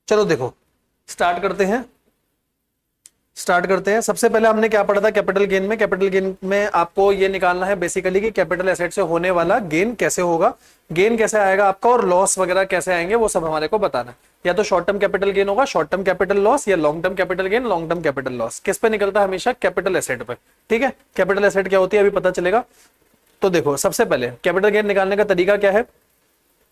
चलो देखो स्टार्ट करते हैं। सबसे पहले हमने क्या पढ़ा था कैपिटल गेन में? कैपिटल गेन में आपको ये निकालना है बेसिकली कि कैपिटल एसेट से होने वाला गेन कैसे होगा, गेन कैसे आएगा आपका, और लॉस वगैरह कैसे आएंगे, वो सब हमारे को बताना है। या तो शॉर्ट टर्म कैपिटल गेन होगा, शॉर्ट टर्म कैपिटल लॉस, या long term capital gain, long term capital loss. किस पे निकलता है? हमेशा कैपिटल एसेट पे। ठीक है, कैपिटल एसेट क्या होती है अभी पता चलेगा। तो देखो सबसे पहले कैपिटल गेन निकालने का तरीका क्या है?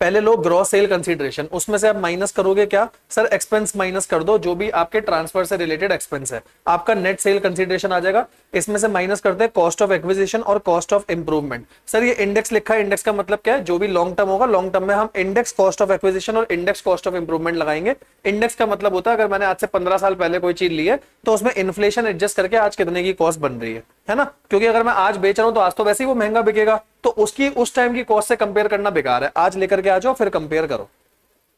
पहले लो ग्रॉस सेल कंसीडरेशन, उसमें से आप माइनस करोगे क्या सर? एक्सपेंस माइनस कर दो, जो भी आपके ट्रांसफर से रिलेटेड एक्सपेंस है, आपका नेट सेल कंसीडरेशन आ जाएगा। इसमें से माइनस करते हैं कॉस्ट ऑफ एक्विजिशन और कॉस्ट ऑफ इंप्रूवमेंट। सर ये इंडेक्स लिखा है, इंडेक्स का मतलब क्या है? जो भी लॉन्ग टर्म होगा, लॉन्ग टर्म में हम इंडेक्स कॉस्ट ऑफ एक्विजिशन और इंडेक्स कॉस्ट ऑफ इंप्रूवमेंट लगाएंगे। इंडेक्स का मतलब होता है अगर मैंने आज से 15 साल पहले कोई चीज ली है तो उसमें इन्फ्लेशन एडजस्ट करके आज कितने की कॉस्ट बन रही है ना? क्योंकि अगर मैं आज बेच रहा हूं तो आज तो वैसे ही वो महंगा बिकेगा, तो उसकी उस टाइम की कॉस्ट से कंपेयर करना बेकार है। आज लेकर के आ जाओ फिर कंपेयर करो,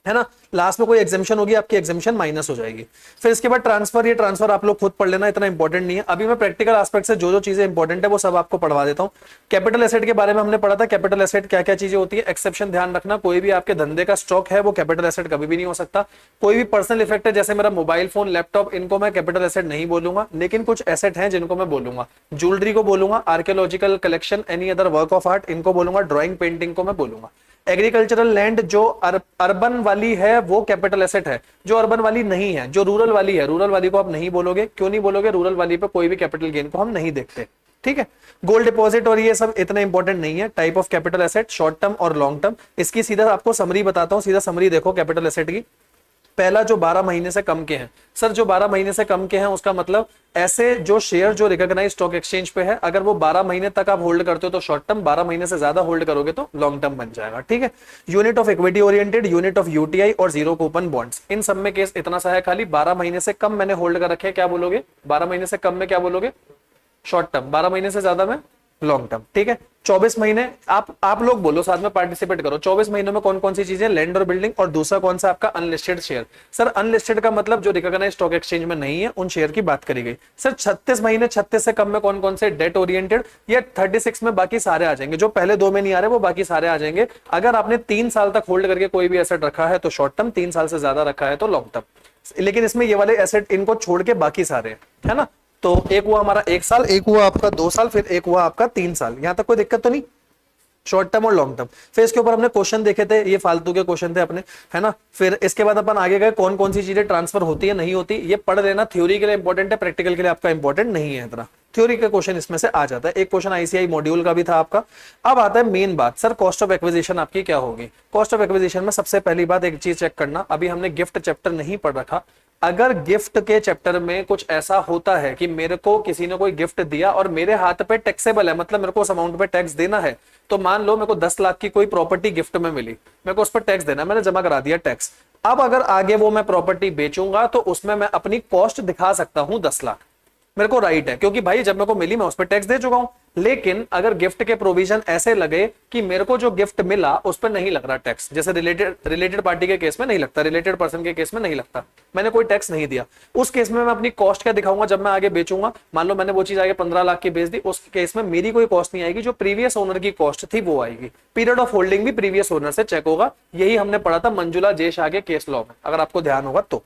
है ना? लास्ट में कोई एग्जाम्शन होगी, आपकी एग्जाम्शन माइनस हो जाएगी। फिर इसके बाद ट्रांसफर, ये ट्रांसफर आप लोग खुद पढ़ लेना, इतना इंपॉर्टेंट नहीं है। अभी मैं प्रैक्टिकल एस्पेक्ट से जो जो चीजें इंपॉर्टेंट है वो सब आपको पढ़वा देता हूं। कैपिटल एसेट के बारे में हमने पढ़ा था, कैपिटल एसेट क्या क्या चीजें होती है। एक्सेप्शन ध्यान रखना, कोई भी आपके धंधे का स्टॉक है वो कैपिटल एसेट कभी भी नहीं हो सकता। कोई भी पर्सनल इफेक्ट है, जैसे मेरा मोबाइल फोन, लैपटॉप, इनको मैं कैपिटल एसेट नहीं बोलूंगा, लेकिन कुछ एसेट हैं जिनको मैं बोलूंगा। ज्वेलरी को बोलूंगा, archaeological collection, any other work of art, इनको बोलूंगा। ड्रॉइंग पेंटिंग को मैं बोलूंगा। एग्रीकल्चरल लैंड जो अर्बन वाली है वो कैपिटल एसेट है, जो अर्बन वाली नहीं है, जो रूरल वाली है, रूरल वाली को आप नहीं बोलोगे। क्यों नहीं बोलोगे? रूरल वाली पे कोई भी कैपिटल गेन को हम नहीं देखते। ठीक है, गोल्ड डिपॉजिट और ये सब इतना इंपॉर्टेंट नहीं है। Type of capital asset, short term और लॉन्ग टर्म। इसकी सीधा आपको समरी बताता हूं, सीधा समरी देखो कैपिटल एसेट की। पहला जो 12 महीने से कम के हैं, सर जो 12 महीने से कम के हैं उसका मतलब ऐसे जो शेयर जो रिकॉग्नाइज स्टॉक एक्सचेंज पे है, अगर वो 12 महीने तक आप होल्ड करते हो तो शॉर्ट टर्म, 12 महीने से ज्यादा होल्ड करोगे तो लॉन्ग टर्म बन जाएगा। ठीक है, unit of equity oriented, unit of UTI और जीरो कूपन बॉन्ड्स, इन सब में केस इतना सा है खाली 12 महीने से कम मैंने होल्ड कर रखे, क्या बोलोगे? 12 महीने से कम में क्या बोलोगे? Short term. 12 महीने से ज्यादा में लॉन्ग टर्म। ठीक है, 24 महीने आप लोग बोलो, साथ में पार्टिसिपेट करो। 24 महीनों में कौन कौन सी चीजें? लैंड और बिल्डिंग, और दूसरा कौन सा आपका? Unlisted share. सर अनलिस्टेड का मतलब जो रिकॉग्नाइज स्टॉक एक्सचेंज में नहीं है उन शेयर की बात करी गई। सर 36 महीने, 36 से कम में कौन कौन से? Date oriented. या 36 में बाकी सारे आ जाएंगे, जो पहले 2 में नहीं आ रहे वो बाकी सारे आ जाएंगे। अगर आपने 3 साल तक होल्ड करके कोई भी एसेट रखा है तो शॉर्ट टर्म, 3 साल से ज्यादा रखा है तो लॉन्ग टर्म। लेकिन इसमें ये वाले एसेट इनको छोड़ के बाकी सारे, है ना? तो एक हुआ हमारा 1 साल, एक हुआ आपका 2 साल, फिर एक हुआ आपका 3 साल। यहां तक कोई दिक्कत तो नहीं? शॉर्ट टर्म और लॉन्ग टर्म। फिर इसके ऊपर हमने क्वेश्चन देखे थे, ये फालतू के क्वेश्चन थे अपने, है ना? फिर इसके बाद अपन आगे गए कौन कौन सी चीजें ट्रांसफर होती है नहीं होती, ये पढ़ लेना। थ्योरी के लिए इंपॉर्टेंट है, प्रैक्टिकल के लिए आपका इंपॉर्टेंट नहीं है इतना। थ्योरी का क्वेश्चन इसमें से आ जाता है। एक क्वेश्चन आईसीआई मॉड्यूल का भी था आपका। अब आता है मेन बात, सर कॉस्ट ऑफ एक्विजिशन आपकी क्या होगी? कॉस्ट ऑफ एक्विजिशन में सबसे पहली बात एक चीज चेक करना, अभी हमने गिफ्ट चैप्टर नहीं पढ़ रखा। अगर गिफ्ट के चैप्टर में कुछ ऐसा होता है कि मेरे को किसी ने कोई गिफ्ट दिया और मेरे हाथ पे टैक्सेबल है, मतलब मेरे को उस अमाउंट पे टैक्स देना है, तो मान लो मेरे को 10 लाख की कोई प्रॉपर्टी गिफ्ट में मिली, मेरे को उस पर टैक्स देना, मैंने जमा करा दिया टैक्स। अब अगर आगे वो मैं प्रॉपर्टी बेचूंगा तो उसमें मैं अपनी कॉस्ट दिखा सकता हूं 10 लाख, मेरे को राइट है, क्योंकि भाई जब मेरे को मिली मैं उस पर टैक्स दे चुका हूं। लेकिन अगर गिफ्ट के प्रोविजन ऐसे लगे कि मेरे को जो गिफ्ट मिला उस पर नहीं लग रहा टैक्स, जैसे रिलेटेड पार्टी के केस में नहीं लगता, रिलेटेड पर्सन के केस में नहीं लगता, मैंने कोई टैक्स नहीं दिया, उस केस में मैं अपनी कॉस्ट क्या दिखाऊंगा जब मैं आगे बेचूंगा? मान लो मैंने वो चीज आगे 15 लाख की बेच दी, उस केस में मेरी कोई कॉस्ट नहीं आएगी, जो प्रीवियस ओनर की कॉस्ट थी वो आएगी। पीरियड ऑफ होल्डिंग भी प्रीवियस ओनर से चेक होगा। यही हमने पढ़ा था मंजुला जे शाह के केस लॉ में, अगर आपको ध्यान होगा तो।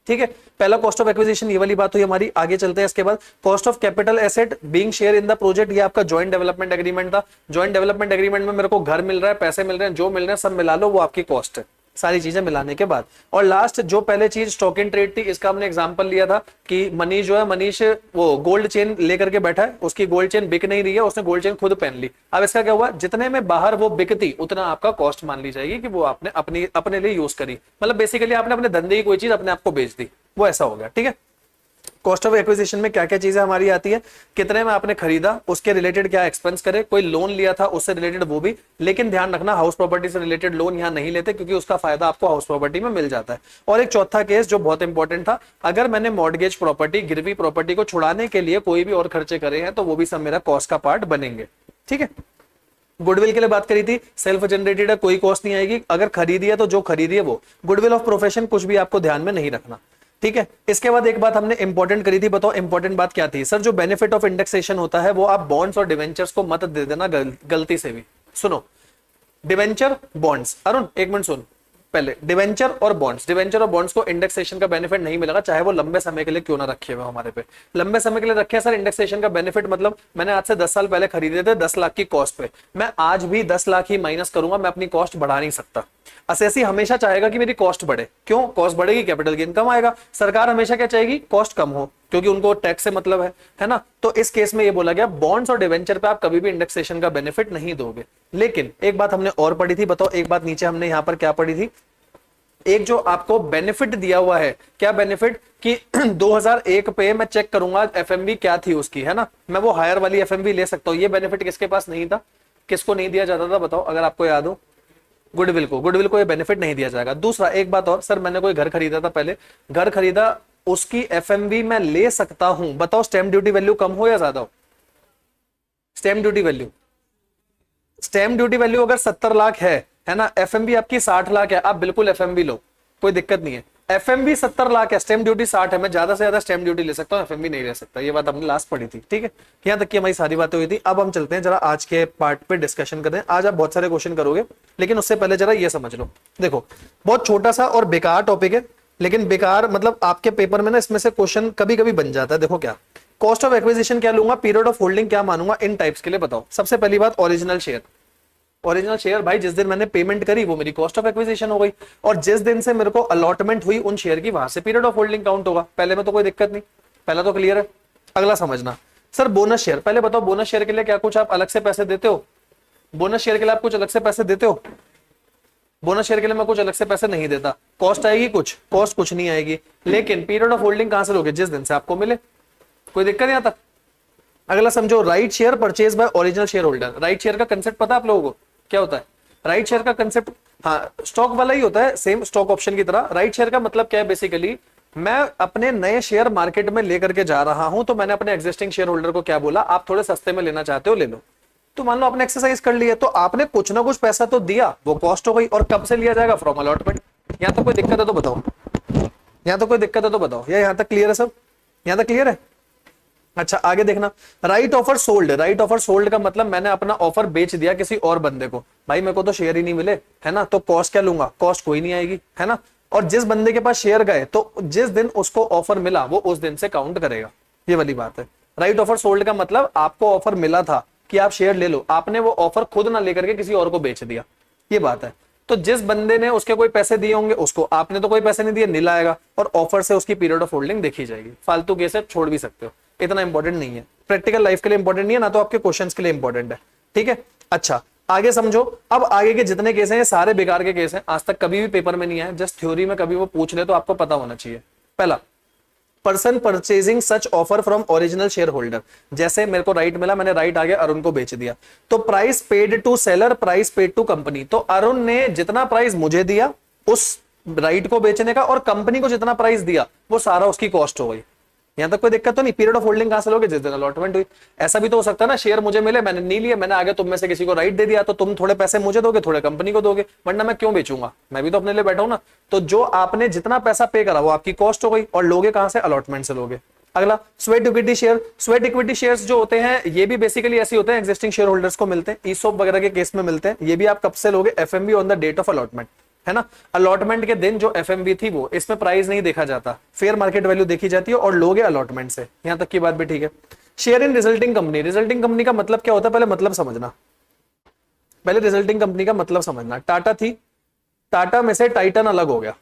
ठीक है, पहला कॉस्ट ऑफ एक्विजिशन ये वाली बात हुई हमारी। आगे चलते हैं, इसके बाद cost of capital asset being share in the project, ये आपका जॉइंट डेवलपमेंट एग्रीमेंट था। जॉइंट डेवलपमेंट एग्रीमेंट में मेरे को घर मिल रहा है, पैसे मिल रहे हैं, जो मिल रहे हैं सब मिला लो, वो आपकी कॉस्ट है, सारी चीजें मिलाने के बाद। और लास्ट जो पहले चीज स्टॉक इन ट्रेड थी, इसका हमने एग्जांपल लिया था कि मनीष जो है, मनीष वो गोल्ड चेन लेकर के बैठा है, उसकी गोल्ड चेन बिक नहीं रही है, उसने गोल्ड चेन खुद पहन ली। अब इसका क्या हुआ? जितने में बाहर वो बिकती उतना आपका कॉस्ट मान ली जाएगी कि वो आपने अपने लिए यूज करी, मतलब बेसिकली आपने अपने धंधे की कोई चीज अपने आप को बेच दी, वो ऐसा हो गया। ठीक है, कॉस्ट ऑफ एक्विजिशन में क्या क्या चीजें हमारी आती है? कितने में आपने खरीदा, उसके रिलेटेड क्या एक्सपेंस करे, कोई लोन लिया था उससे रिलेटेड वो भी। लेकिन ध्यान रखना हाउस प्रॉपर्टी से रिलेटेड लोन यहां नहीं लेते, क्योंकि उसका फायदा आपको हाउस प्रॉपर्टी में मिल जाता है। और एक चौथा केस जो बहुत इंपॉर्टेंट था, अगर मैंने मॉर्गेज प्रॉपर्टी, गिरवी प्रॉपर्टी को छुड़ाने के लिए कोई भी और खर्चे करे हैं तो वो भी सब मेरा कॉस्ट का पार्ट बनेंगे। ठीक है, गुडविल के लिए बात करी थी, सेल्फ जनरेटेड है, कोई कॉस्ट नहीं आएगी। अगर खरीदी है तो जो खरीदी है वो। गुडविल ऑफ प्रोफेशन कुछ भी आपको ध्यान में नहीं रखना। ठीक है, इसके बाद एक बात हमने इंपॉर्टेंट करी थी, बताओ इंपॉर्टेंट बात क्या थी? सर जो बेनिफिट ऑफ इंडेक्सेशन होता है वो आप बॉन्ड्स और डिवेंचर्स को मत दे देना गलती से भी। सुनो, डिवेंचर बॉन्ड्स, अरुण एक मिनट सुन, पहले डिवेंचर और बॉन्ड्स, डिवेंचर और बॉन्ड्स को इंडेक्सेशन का बेनिफिट नहीं मिलेगा, चाहे वो लंबे समय के लिए क्यों ना रखे हुए हमारे पे। लंबे समय के लिए रखे हैं सर इंडेक्सेशन का बेनिफिट, मतलब मैंने आज से 10 साल पहले खरीदे थे 10 लाख की कॉस्ट पे, मैं आज भी 10 लाख ही माइनस करूंगा, मैं अपनी कॉस्ट बढ़ा नहीं सकता। असेसी हमेशा चाहेगा कि मेरी कॉस्ट बढ़े, क्यों? कॉस्ट बढ़ेगी कैपिटल गेन कम आएगा। सरकार हमेशा क्या चाहेगी? कॉस्ट कम हो, क्योंकि उनको टैक्स से मतलब है ना। तो इस केस में ये बोला गया बॉन्ड्स और डिवेंचर पे आप कभी भी इंडेक्सेशन का बेनिफिट नहीं दोगे। लेकिन एक बात हमने और पढ़ी थी, बताओ एक बात नीचे हमने यहां पर क्या पढ़ी थी, एक जो आपको बेनिफिट दिया हुआ है, क्या बेनिफिट कि 2001 पे मैं चेक करूंगा एफएमवी क्या थी उसकी, है ना, मैं वो हायर वाली एफएमवी ले सकता हूं। ये बेनिफिट किसके पास नहीं था? किसको नहीं दिया जाता था बताओ अगर आपको याद हो? गुडविल को, गुडविल को ये बेनिफिट नहीं दिया जाएगा। दूसरा एक बात और, सर मैंने कोई घर खरीदा था, पहले घर खरीदा, उसकी एफएमवी मैं ले सकता हूं, बताओ स्टैम्प ड्यूटी वैल्यू कम हो या ज्यादा हो? Stamp duty value, stamp duty value अगर 70 लाख है ना, एफएमवी आपकी 60 लाख है, आप बिल्कुल एफएमवी लो, कोई दिक्कत नहीं है। एफएमवी 70 लाख है, स्टैम्प ड्यूटी 60 है, मैं ज्यादा से ज्यादा स्टैम्प ड्यूटी ले सकता हूं, एफएमवी नहीं ले सकता। ये बात हमने लास्ट पढ़ी थी, ठीक है, यहां तक की हमारी सारी बातें हुई थी। अब हम चलते हैं जरा आज के पार्ट पे डिस्कशन करते हैं। आज आप बहुत सारे क्वेश्चन करोगे, लेकिन उससे पहले जरा ये समझ लो, देखो बहुत छोटा सा और बेकार टॉपिक है, लेकिन बेकार मतलब आपके पेपर में ना इसमें से क्वेश्चन कभी कभी बन जाता है। देखो क्या, कॉस्ट ऑफ एक्विजिशन क्या लूंगा, पीरियड ऑफ होल्डिंग क्या मानूंगा, इन टाइप्स के लिए बताओ। सबसे पहली बात ओरिजिनल शेयर, ओरिजिनल शेयर भाई जिस दिन मैंने पेमेंट करी वो मेरी कॉस्ट ऑफ एक्विजिशन हो गई, और जिस दिन से मेरे को अलॉटमेंट हुई उन शेयर की, वहां से पीरियड ऑफ होल्डिंग काउंट होगा। पहले में तो कोई दिक्कत नहीं, पहला तो क्लियर है। अगला समझना सर बोनस शेयर, पहले बताओ बोनस शेयर के लिए क्या कुछ आप अलग से पैसे देते हो? बोनस शेयर के लिए आप कुछ अलग से पैसे देते हो? बोनस शेयर के लिए मैं कुछ अलग से पैसे नहीं देता। कॉस्ट आएगी कुछ? कॉस्ट कुछ नहीं आएगी, लेकिन पीरियड ऑफ होल्डिंग कहां से लोगे? जिस दिन से आपको मिले, कोई दिक्कत नहीं आता। अगला समझो, right share purchase by original share holder. Right share का कंसेप्ट पता है आप लोगों को क्या होता है? राइट शेयर का कंसेप्ट, हाँ स्टॉक वाला ही होता है, सेम स्टॉक ऑप्शन की तरह। राइट शेयर का मतलब क्या है? बेसिकली मैं अपने नए शेयर मार्केट में लेकर के जा रहा हूं, तो मैंने अपने एग्जिस्टिंग शेयर होल्डर को क्या बोला, आप थोड़े सस्ते में लेना चाहते हो ले लो। तो मान लो आपने एक्सरसाइज कर लिया, तो आपने कुछ ना कुछ पैसा तो दिया, वो कॉस्ट हो गई। और कब से लिया जाएगा? From allotment. यहां तक कोई दिक्कत है तो बताओ, यहां तक कोई दिक्कत है तो बताओ, या यहां तक क्लियर है सब? यहां तक क्लियर है? अच्छा आगे देखना, right offer sold. Right offer sold का मतलब मैंने अपना ऑफर बेच दिया किसी और बंदे को, भाई मेरे को तो शेयर ही नहीं मिले, है ना, तो कॉस्ट क्या लूंगा? कॉस्ट कोई नहीं आएगी, है ना। और जिस बंदे के पास शेयर गए, तो जिस दिन उसको ऑफर मिला वो उस दिन से काउंट करेगा, ये वाली बात है। राइट ऑफर सोल्ड का मतलब आपको ऑफर मिला था कि आप शेयर ले लो, आपने वो ऑफर खुद ना लेकर के किसी और को बेच दिया, ये बात है। तो जिस बंदे ने उसके कोई पैसे दिए होंगे उसको, आपने तो कोई पैसे नहीं दिए, नीला आएगा, और ऑफर से उसकी पीरियड ऑफ होल्डिंग देखी जाएगी। फालतू केस है, छोड़ भी सकते हो, इतना इंपॉर्टेंट नहीं है, प्रैक्टिकल लाइफ के लिए इंपॉर्टेंट नहीं है ना, तो आपके क्वेश्चंस के लिए इंपॉर्टेंट है, ठीक है। अच्छा आगे समझो, अब आगे के जितने केस हैं ये सारे बेकार के केस हैं, आज तक कभी भी पेपर में नहीं आए, जस्ट थ्योरी में कभी वो पूछ ले तो आपको पता होना चाहिए। पहला, person purchasing such offer from original share holder. जैसे मेरे को राइट मिला, मैंने राइट आगे अरुण को बेच दिया, तो price paid to seller, price paid to company. तो अरुण ने जितना प्राइस मुझे दिया उस राइट को बेचने का, और कंपनी को जितना प्राइस दिया वो सारा उसकी कॉस्ट हो गई। यहां तक कोई दिक्कत तो नहीं। पीरियड ऑफ होल्डिंग कहां से लोगे? जिस दिन अलॉटमेंट हुई। ऐसा भी तो हो सकता है ना, शेयर मुझे मिले, मैंने नहीं लिया, मैंने आगे तुम में से किसी को राइट दे दिया, तो तुम थोड़े पैसे मुझे दोगे, थोड़े कंपनी को दोगे, वरना मैं क्यों बेचूंगा? मैं भी तो अपने लिए बैठा हूं ना। तो जो आपने जितना पैसा पे करा वो आपकी कॉस्ट हो गई, और लोगे कहां से? अलॉटमेंट से लोगे। अगला, sweat equity share. Sweat equity shares जो होते हैं ये भी बेसिकली ऐसे होते हैं, एग्जिस्टिंग शेयर होल्डर्स को मिलते हैं, ईसोप वगैरह के केस में मिलते हैं। ये भी आप कब से लोगे? FMV on the date of allotment, है ना। अलॉटमेंट के दिन जो एफएमवी थी वो, इसमें प्राइस नहीं देखा जाता, फेयर मार्केट वैल्यू देखी जाती है, और लोगे अलॉटमेंट से। यहां तक की बात भी ठीक है। Share in resulting company. Resulting company का मतलब क्या होता है? पहले मतलब समझना, पहले रिजल्टिंग कंपनी का मतलब समझना। टाटा थी, टाटा में से टाइटन अलग हो गया,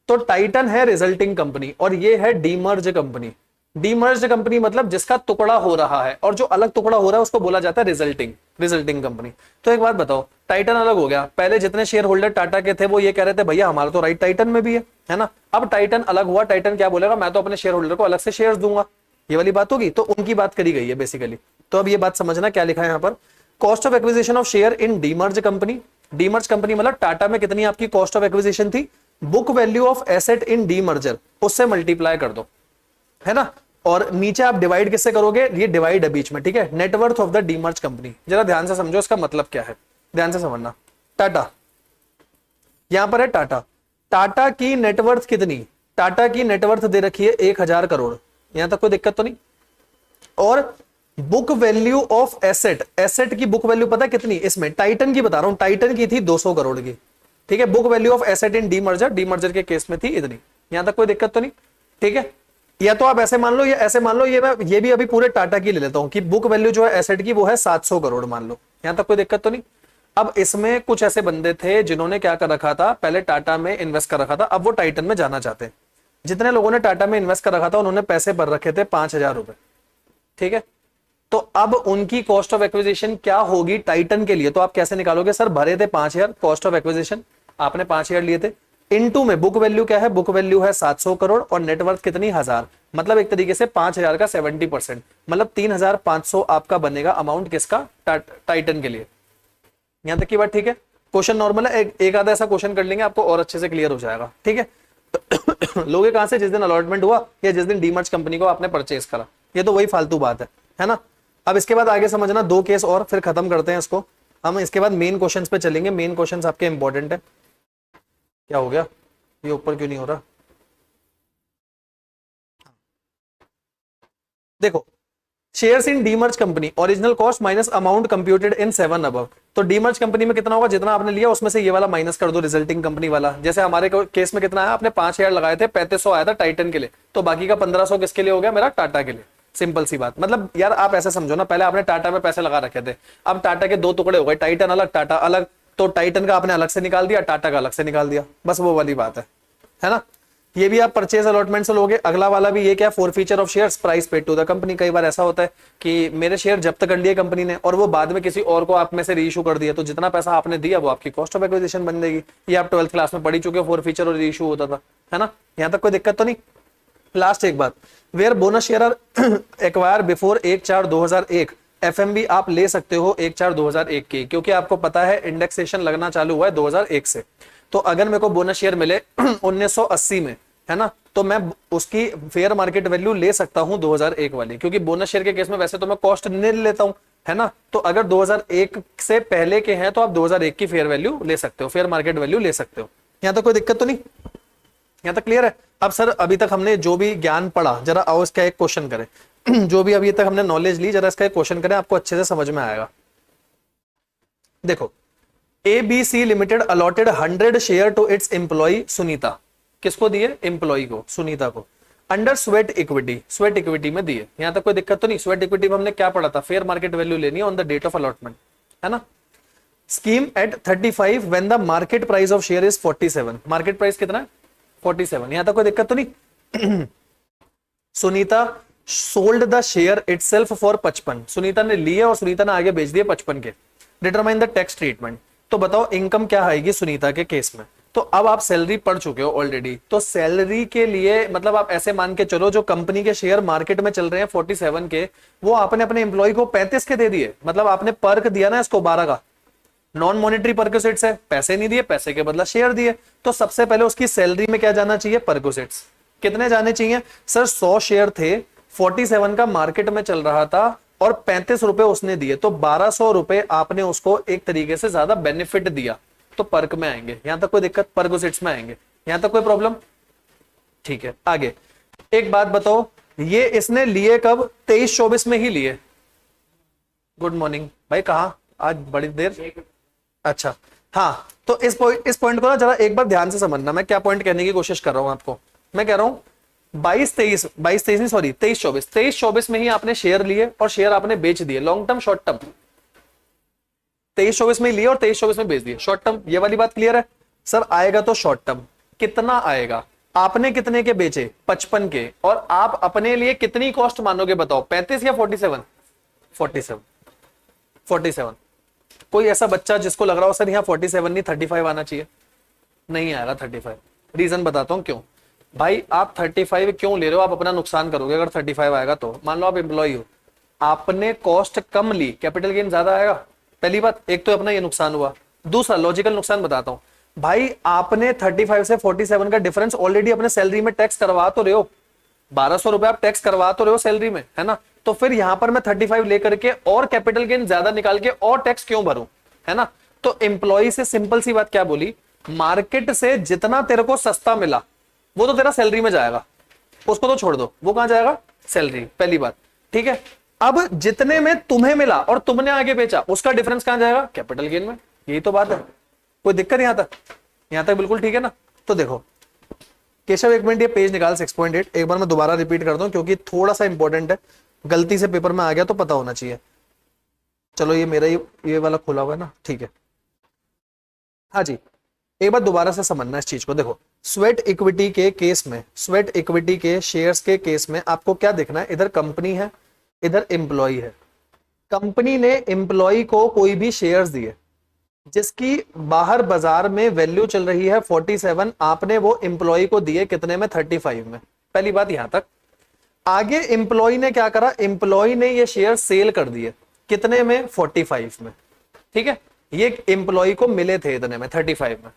तो टाइटन है रिजल्टिंग कंपनी, और ये है डीमर्ज कंपनी। डीमर्ज कंपनी मतलब जिसका टुकड़ा हो रहा है, और जो अलग टुकड़ा हो रहा है उसको बोला जाता है रिजल्टिंग कंपनी। तो एक बात बताओ, टाइटन अलग हो गया, पहले जितने शेयर होल्डर टाटा के थे वो ये कह रहे थे भैया हमारा तो राइट टाइटन में भी है ना। अब टाइटन अलग हुआ, टाइटन क्या बोलेगा? मैं तो अपने शेयर होल्डर को अलग से शेयर दूंगा, ये वाली बात होगी। तो उनकी बात करी गई है बेसिकली। तो अब ये बात समझना क्या लिखा है यहाँ पर, cost of acquisition of share in demerge company. Demerge company मतलब टाटा में कितनी आपकी कॉस्ट ऑफ एक्विजिशन थी, book value of asset in demerger, उससे मल्टीप्लाई कर दो, है ना। और नीचे आप डिवाइड किससे करोगे? ये डिवाइड है बीच में, ठीक है। Net worth of the demerge company, जरा ध्यान से समझो इसका मतलब क्या है, ध्यान से समझना। टाटा, यहां पर है टाटा, टाटा की नेटवर्थ कितनी? टाटा की नेटवर्थ दे रखी है 1000 करोड़, यहां तक कोई दिक्कत तो नहीं। और book value of asset, asset की बुक वैल्यू पता है कितनी? इसमें टाइटन की बता रहा हूं, टाइटन की थी 200 करोड़ की, ठीक है। Book value of asset in demerger के केस में थी इतनी, यहां तक कोई दिक्कत तो नहीं, ठीक है। या तो आप ऐसे मान लो या ऐसे मान लो, ये भी अभी पूरे टाटा की ले लेता हूं कि बुक वैल्यू जो है एसेट की वो है 700 करोड़ मान लो, यहां तक कोई दिक्कत तो नहीं। अब इसमें कुछ ऐसे बंदे थे जिन्होंने क्या कर रखा था, पहले टाटा में इन्वेस्ट कर रखा था, अब वो टाइटन में जाना चाहते हैं। जितने लोगों ने टाटा में इन्वेस्ट कर रखा था उन्होंने पैसे भर रखे थे 5,000 रुपए, ठीक है। तो अब उनकी कॉस्ट ऑफ एक्विजिशन क्या होगी टाइटन के लिए, तो आप कैसे निकालोगे, सर भरे थे 5,000, कॉस्ट ऑफ एक्विजिशन आपने 5,000 लिए थे, इनटू में बुक वैल्यू क्या है, बुक वैल्यू है 700 करोड़ और नेटवर्थ कितनी 1,000, मतलब एक तरीके से 5,000 का 70%, मतलब 3,500 आपका बनेगा अमाउंट किसका, टाइटन के लिए। यहां तक की बात ठीक है। क्वेश्चन नॉर्मल है, एक आधा ऐसा क्वेश्चन कर लेंगे आपको और अच्छे से क्लियर हो जाएगा, ठीक है। लोगे कहां से, जिस दिन अलॉटमेंट हुआ या जिस दिन डीमर्ज कंपनी को आपने परचेज करा, ये तो वही फालतू बात है ना। अब इसके बाद आगे समझना 2 केस और, फिर खत्म करते हैं इसको हम। इसके बाद मेन क्वेश्चंस पे चलेंगे, मेन क्वेश्चंस आपके इंपॉर्टेंट है। क्या हो गया, ये ऊपर क्यों नहीं हो रहा, देखो shares in demerge company original cost minus amount computed in 7 above. तो डीमर्ज कंपनी में कितना होगा, जितना आपने लिया उसमें से ये वाला माइनस कर दो, रिजल्टिंग कंपनी वाला। जैसे हमारे केस में कितना आया, आपने 5,000 लगाए थे, 3,500 आया था टाइटन के लिए, तो बाकी का 1,500 किसके लिए हो गया, मेरा टाटा के लिए। सिंपल सी बात, मतलब यार आप ऐसे समझो ना, पहले आपने टाटा में पैसे लगा रखे थे, अब टाटा के 2 टुकड़े हो गए, टाइटन अलग टाटा अलग, तो टाइटन का आपने अलग से निकाल दिया, टाटा का अलग से निकाल दिया, बस वो वाली बात है ना। ये भी आप परचेज अलॉटमेंट से लोगे। अगला वाला भी ये क्या, forfeiture of shares price paid to the company. कई बार ऐसा होता है कि मेरे शेयर जब्त कर लिए कंपनी ने और वो बाद में किसी और को आप में से रीइशू कर दिया, तो जितना पैसा आपने दिया वो आपकी कॉस्ट ऑफ एक्विजिशन बन जाएगी। ये आप 12th क्लास में पढ़ी चुके हो, फॉरफीचर और रीइशू होता था, है ना। यहां तक कोई दिक्कत तो नहीं। लास्ट एक बात, where bonus share are acquire before 1/4/2001, FMV आप ले सकते हो 1/4/2001 की, क्योंकि आपको पता है इंडेक्सेशन लगना चालू हुआ है 2001 से। तो अगर मेरे को बोनस शेयर मिले 1980 में, है ना, तो मैं उसकी फेयर मार्केट वैल्यू ले सकता हूं 2001 वाली, क्योंकि बोनस शेयर के केस में वैसे तो मैं कॉस्ट नहीं लेता हूं, है ना। तो अगर 2001 से पहले के हैं तो आप 2001 की फेयर वैल्यू ले सकते हो, फेयर मार्केट वैल्यू ले सकते हो। यहां तक कोई दिक्कत तो नहीं, यहां तक क्लियर है। अब सर अभी तक हमने जो भी ज्ञान पढ़ा, जरा आओ इसका एक क्वेश्चन करें। जो भी अभी तक हमने नॉलेज ली, जरा इसका एक क्वेश्चन करें, आपको अच्छे से समझ में आएगा। देखो, ABC limited allotted 100 share to its employee Sunita. किसको दिए, एम्प्लॉय को, सुनीता को, under sweat equity, sweat equity में दिए। यहां तक कोई दिक्कत तो नहीं। स्वेट इक्विटी में हमने क्या पढ़ा था, फेयर मार्केट वैल्यू लेनी है on the date of allotment, है ना। Scheme at 35 when the market price of share is 47। Market price कितना है, 47। यहां तक कोई दिक्कत तो नहीं। Sunita sold the share itself for 55। Sunita ने लिए और सुनीता ने आगे बेच दिए 55 के। Determine the tax treatment. तो बताओ इनकम क्या आएगी सुनीता के केस में। तो अब आप सैलरी पढ़ चुके हो ऑलरेडी, तो सैलरी के लिए मतलब आप ऐसे मान के चलो, जो कंपनी के शेयर मार्केट में चल रहे हैं 47 के, वो आपने अपने एम्प्लॉय को 35 के दे दिए। मतलब आपने पर्क दिया ना इसको 12 का, नॉन मॉनेटरी परक्यूसिट्स है, पैसे नहीं दिए, पैसे के बदला शेयर दिए। तो सबसे पहले उसकी सैलरी में क्या जाना चाहिए, परक्यूसिट्स। कितने जाने चाहिए सर, 100 शेयर थे, 47 का मार्केट में चल रहा था और 35 रुपए उसने दिए, तो 1200 रुपए आपने उसको एक तरीके से ज्यादा बेनिफिट दिया, तो पर्क में आएंगे। यहां तक कोई दिक्कत, परक्यूसिट्स में आएंगे। यहां तक कोई प्रॉब्लम, ठीक है। आगे एक बात बताओ, ये इसने लिए कब, 23-24 में ही लिए। गुड मॉर्निंग भाई, कहा आज बड़ी देर, अच्छा हाँ। तो इस पॉइंट को ना जरा एक बार ध्यान से समझना, मैं क्या पॉइंट कहने की कोशिश कर रहा हूं आपको। मैं कह रहा हूं 23-24 में ही आपने शेयर लिए और शेयर आपने बेच दिए, लॉन्ग टर्म शॉर्ट टर्म। 23-24 में लिए और 23-24 में बेच दिए, शॉर्ट टर्म। ये वाली बात क्लियर है सर। आएगा तो शॉर्ट टर्म कितना आएगा, आपने कितने के बेचे, 55 के, और आप अपने लिए कितनी कॉस्ट मानोगे बताओ, 35 या 47? 47। कोई ऐसा बच्चा जिसको लग रहा हो सर यहाँ 47 नहीं 35 आना चाहिए, नहीं आएगा 35। रीजन बताता हूं क्यों। भाई आप 35 क्यों ले रहे हो, आप अपना नुकसान करोगे अगर 35 आएगा तो। मान लो आप एम्प्लॉय हो, आपने कॉस्ट कम ली, कैपिटल गेन ज्यादा आएगा। पहली बात, एक तो अपना ये नुकसान हुआ। दूसरा लॉजिकल नुकसान बताता हूं, भाई आपने 35 से 47 का डिफरेंस ऑलरेडी अपने सैलरी में टैक्स करवा तो रहे हो, 1200 रुपए आप टैक्स करवा तो रहे हो सैलरी में, है ना। तो फिर यहां पर मैं 35 लेकर के और कैपिटल गेन ज्यादा निकाल के और टैक्स क्यों भरूं, है ना। तो एम्प्लॉय से सिंपल सी बात क्या बोली, मार्केट से जितना तेरे को सस्ता मिला वो तो तेरा सैलरी में जाएगा, उसको तो छोड़ दो, वो कहां जाएगा, सैलरी। पहली बात, ठीक है। अब जितने में तुम्हें मिला और तुमने आगे बेचा, उसका डिफरेंस कहां जाएगा, कैपिटल गेन में। यही तो बात है, कोई दिक्कत यहां तक। यहां तक बिल्कुल ठीक है ना। तो देखो केशव, एक मिनट ये पेज निकाल 6.8, एक बार मैं दोबारा रिपीट करता हूं क्योंकि थोड़ा सा इंपॉर्टेंट है, गलती से पेपर में आ गया तो पता होना चाहिए। चलो ये मेरा ये वाला खुला हुआ है ना, ठीक है। हाँ जी, एक बार दोबारा से समझना इस चीज को। देखो स्वेट इक्विटी के केस में, स्वेट इक्विटी के शेयर्स के केस में आपको क्या देखना है, इधर कंपनी है, इधर एम्प्लॉय है। कंपनी ने एम्प्लॉय को कोई भी शेयर्स दिए जिसकी बाहर बाजार में वैल्यू चल रही है 47, आपने वो एम्प्लॉय को दिए कितने में, 35 में। पहली बात यहां तक। आगे एम्प्लॉय ने क्या करा, एम्प्लॉय ने ये शेयर सेल कर दिए कितने में, 45 में। ठीक है, ये एम्प्लॉय को मिले थे इतने में, 35 में।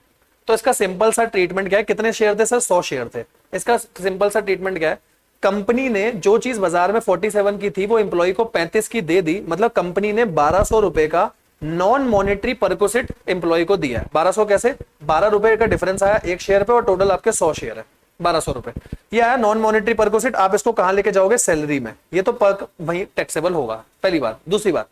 तो इसका सिंपल सा ट्रीटमेंट क्या है, कितने शेयर थे सर, 100 शेयर थे। इसका सिंपल सा ट्रीटमेंट क्या है, कंपनी ने जो चीज बाजार में 47 की थी वो एम्प्लॉय को 35 की दे दी, मतलब कंपनी ने 1200 रुपए का नॉन मॉनेटरी परक्विजिट एम्प्लॉय को दिया है। 1200 कैसे, 12 रुपए का डिफरेंस आया एक शेयर पे और टोटल आपके 100 शेयर है, 1200 रुपए ये आया नॉन मॉनेटरी परक्विजिट। आप इसको कहां लेके जाओगे, सैलरी में, ये तो पर्क वहीं टैक्सेबल होगा, पहली बात। दूसरी बात,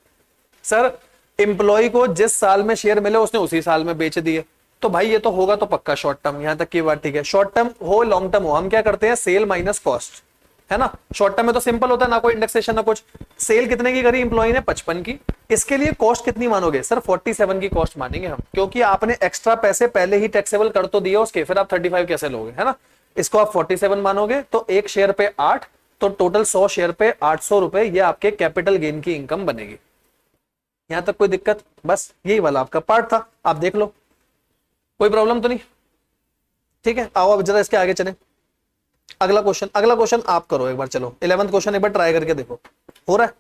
सर एम्प्लॉय को जिस साल में शेयर मिले उसने उसी साल में बेच दिए, तो भाई ये तो होगा तो पक्का शॉर्ट टर्म, यहां तक की बात ठीक है। शॉर्ट टर्म हो लॉन्ग टर्म हो, हम क्या करते हैं, सेल माइनस कॉस्ट, है ना। शॉर्ट टर्म में तो सिंपल होता है, ना कोई इंडेक्सेशन ना कुछ। सेल कितने की करी एम्प्लॉय ने, 55 की। इसके लिए कॉस्ट कितनी मानोगे सर, 47 की कॉस्ट मानेंगे हम, क्योंकि आपने एक्स्ट्रा पैसे पहले ही टैक्सेबल कर तो दिए उसके, फिर आप 35 कैसे लोगे, है ना। इसको आप 47 मानोगे तो एक शेयर पे 8, तो टोटल 100 शेयर पे 800 रुपए, ये आपके कैपिटल गेन की इनकम बनेगी। यहां तक कोई दिक्कत, बस यही वाला आपका पार्ट था, आप देख लो, कोई प्रॉब्लम तो नहीं। ठीक है, आओ अब जरा इसके आगे चले। अगला क्वेश्चन, अगला क्वेश्चन आप करो एक बार, चलो 11th क्वेश्चन एक बार ट्राई करके देखो, हो रहा है।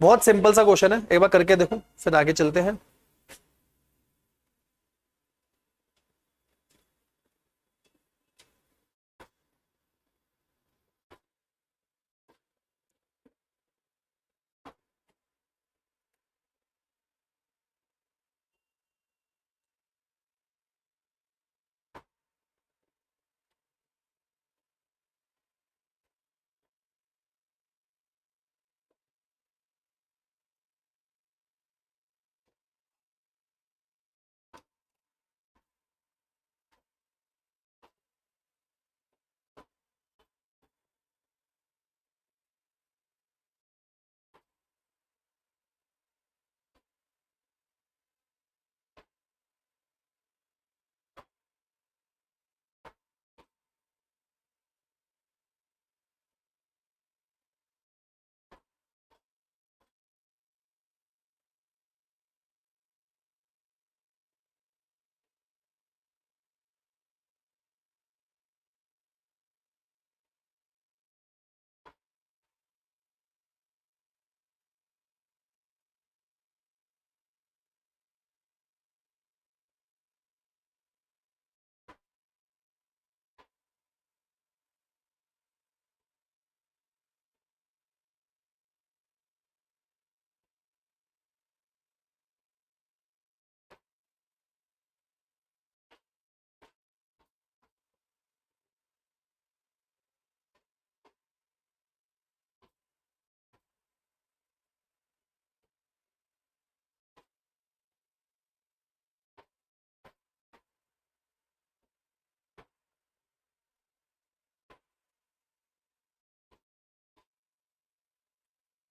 बहुत सिंपल सा क्वेश्चन है, एक बार करके देखो फिर आगे चलते हैं।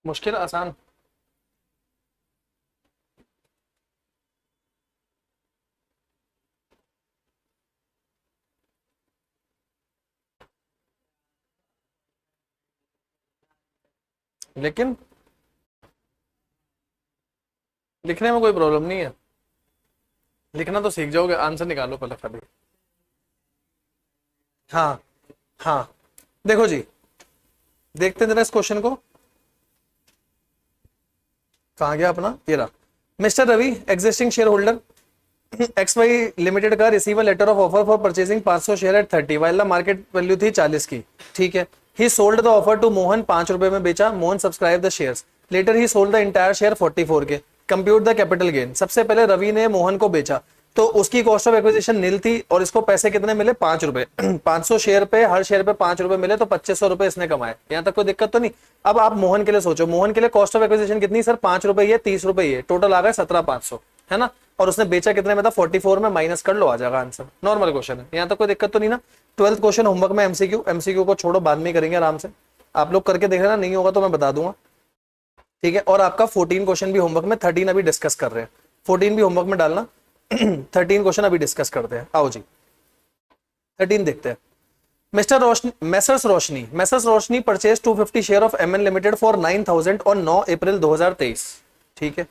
मुश्किल आसान, लेकिन लिखने में कोई प्रॉब्लम नहीं है, लिखना तो सीख जाओगे, आंसर निकालो पहले कभी। हाँ हाँ, देखो जी, देखते हैं जरा इस क्वेश्चन को, कहा गया अपना, ये रहा। Mister Ravi, existing share holder X Y limited का receive letter of offer for purchasing 500 share at 30 while the market value थी 40 की। ठीक है, he sold the offer to Mohan, 5 रुपए में बेचा, Mohan subscribe the shares, later he sold the entire share 44 के, compute the capital gain. सबसे पहले रवि ने मोहन को बेचा तो उसकी कॉस्ट ऑफ एक्विजिशन नील थी और इसको पैसे कितने मिले, 5 रुपए। 500 शेयर पे, हर शेयर पे 5 रुपए मिले तो 2500 रुपए इसने कमाए, यहां तक कोई दिक्कत तो नहीं। अब आप मोहन के लिए सोचो, मोहन के लिए कॉस्ट ऑफ एक्विजिशन कितनी सर, 5 रुपए, ये 30 रुपए, ये टोटल आ गए 17,500। है ना, और उसने बेचा कितने में था 44 में, माइनस कर लो, आ जाएगा आंसर। नॉर्मल क्वेश्चन है, यहाँ तक कोई दिक्कत तो नहीं ना। 12th क्वेश्चन होमवर्क में एमसीक्यू, एमसीक्यू को छोड़ो बाद में करेंगे आराम से, आप लोग करके देख लेना, नहीं होगा तो मैं बता दूंगा, ठीक है। और आपका 14 क्वेश्चन भी होमवर्क में, 13 अभी डिस्कस कर रहे हैं, 14 भी होमवर्क में डालना। 13 क्वेश्चन अभी डिस्कस करते हैं, आओ जी 13 देखते हैं। Mister Roshni, messrs Roshni purchase 250 share of MN limited for 9000 on 9 April 2023, ठीक है।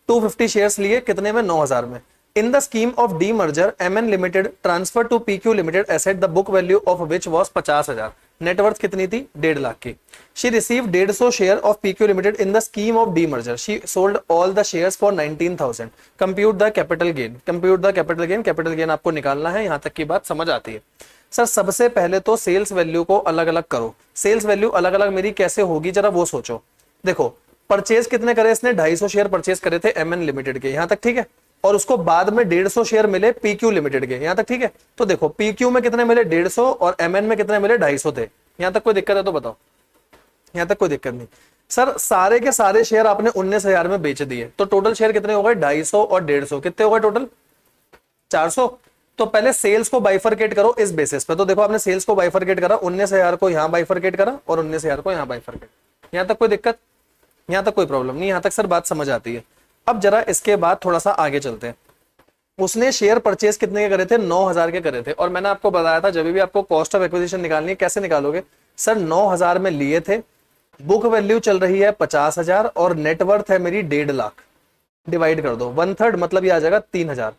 250 शेयर्स लिए कितने में, 9000 में। In the scheme of demerger MN limited transfer to PQ limited asset the book value of which was 50,000, net worth कितनी थी, 1.5 लाख की। She receive 150 share of PQ limited in the scheme of demerger, she sold all the shares for 19,000, compute the capital gain. Compute the capital gain, capital gain आपको निकालना है, यहां तक की बात समझ आती है। सर सबसे पहले तो सेल्स वैल्यू को अलग अलग करो। सेल्स वैल्यू अलग अलग मेरी कैसे होगी जरा वो सोचो। देखो परचेज कितने करे इसने, 250 शेयर परचेज करे थे एमएन लिमिटेड के, यहां तक ठीक है, और उसको बाद में 150 शेयर मिले पीक्यू लिमिटेड के, यहां तक ठीक है। तो देखो पीक्यू में कितने मिले 150 और एमएन में कितने मिले 250 थे, यहां तक कोई दिक्कत है तो बताओ, यहां तक कोई दिक्कत नहीं। सर सारे के सारे शेयर आपने 19,000 में बेच दिए, तो टोटल शेयर कितने हो गए 250 और 150, कितने हो गए टोटल 400। तो पहले सेल्स को बाइफरकेट करो इस बेसिस पे, तो देखो आपने सेल्स को बाइफरकेट करा, 19,000 को यहां बाइफरकेट करा और 19,000 को यहां बाइफरकेट, यहां तक कोई दिक्कत, यहां तक कोई प्रॉब्लम नहीं, यहां तक सर बात समझ आती है। अब जरा इसके बाद थोड़ा सा आगे चलते हैं। उसने शेयर परचेज कितने के करे थे, 9,000 के करे थे, और मैंने आपको बताया था जब भी आपको कॉस्ट ऑफ एक्विजिशन निकालनी है कैसे निकालोगे, सर 9,000 में लिए थे, बुक वैल्यू चल रही है 50,000 और नेटवर्थ है मेरी 1.5 लाख, डिवाइड कर दो 1/3, मतलब ये आ जाएगा 3,000,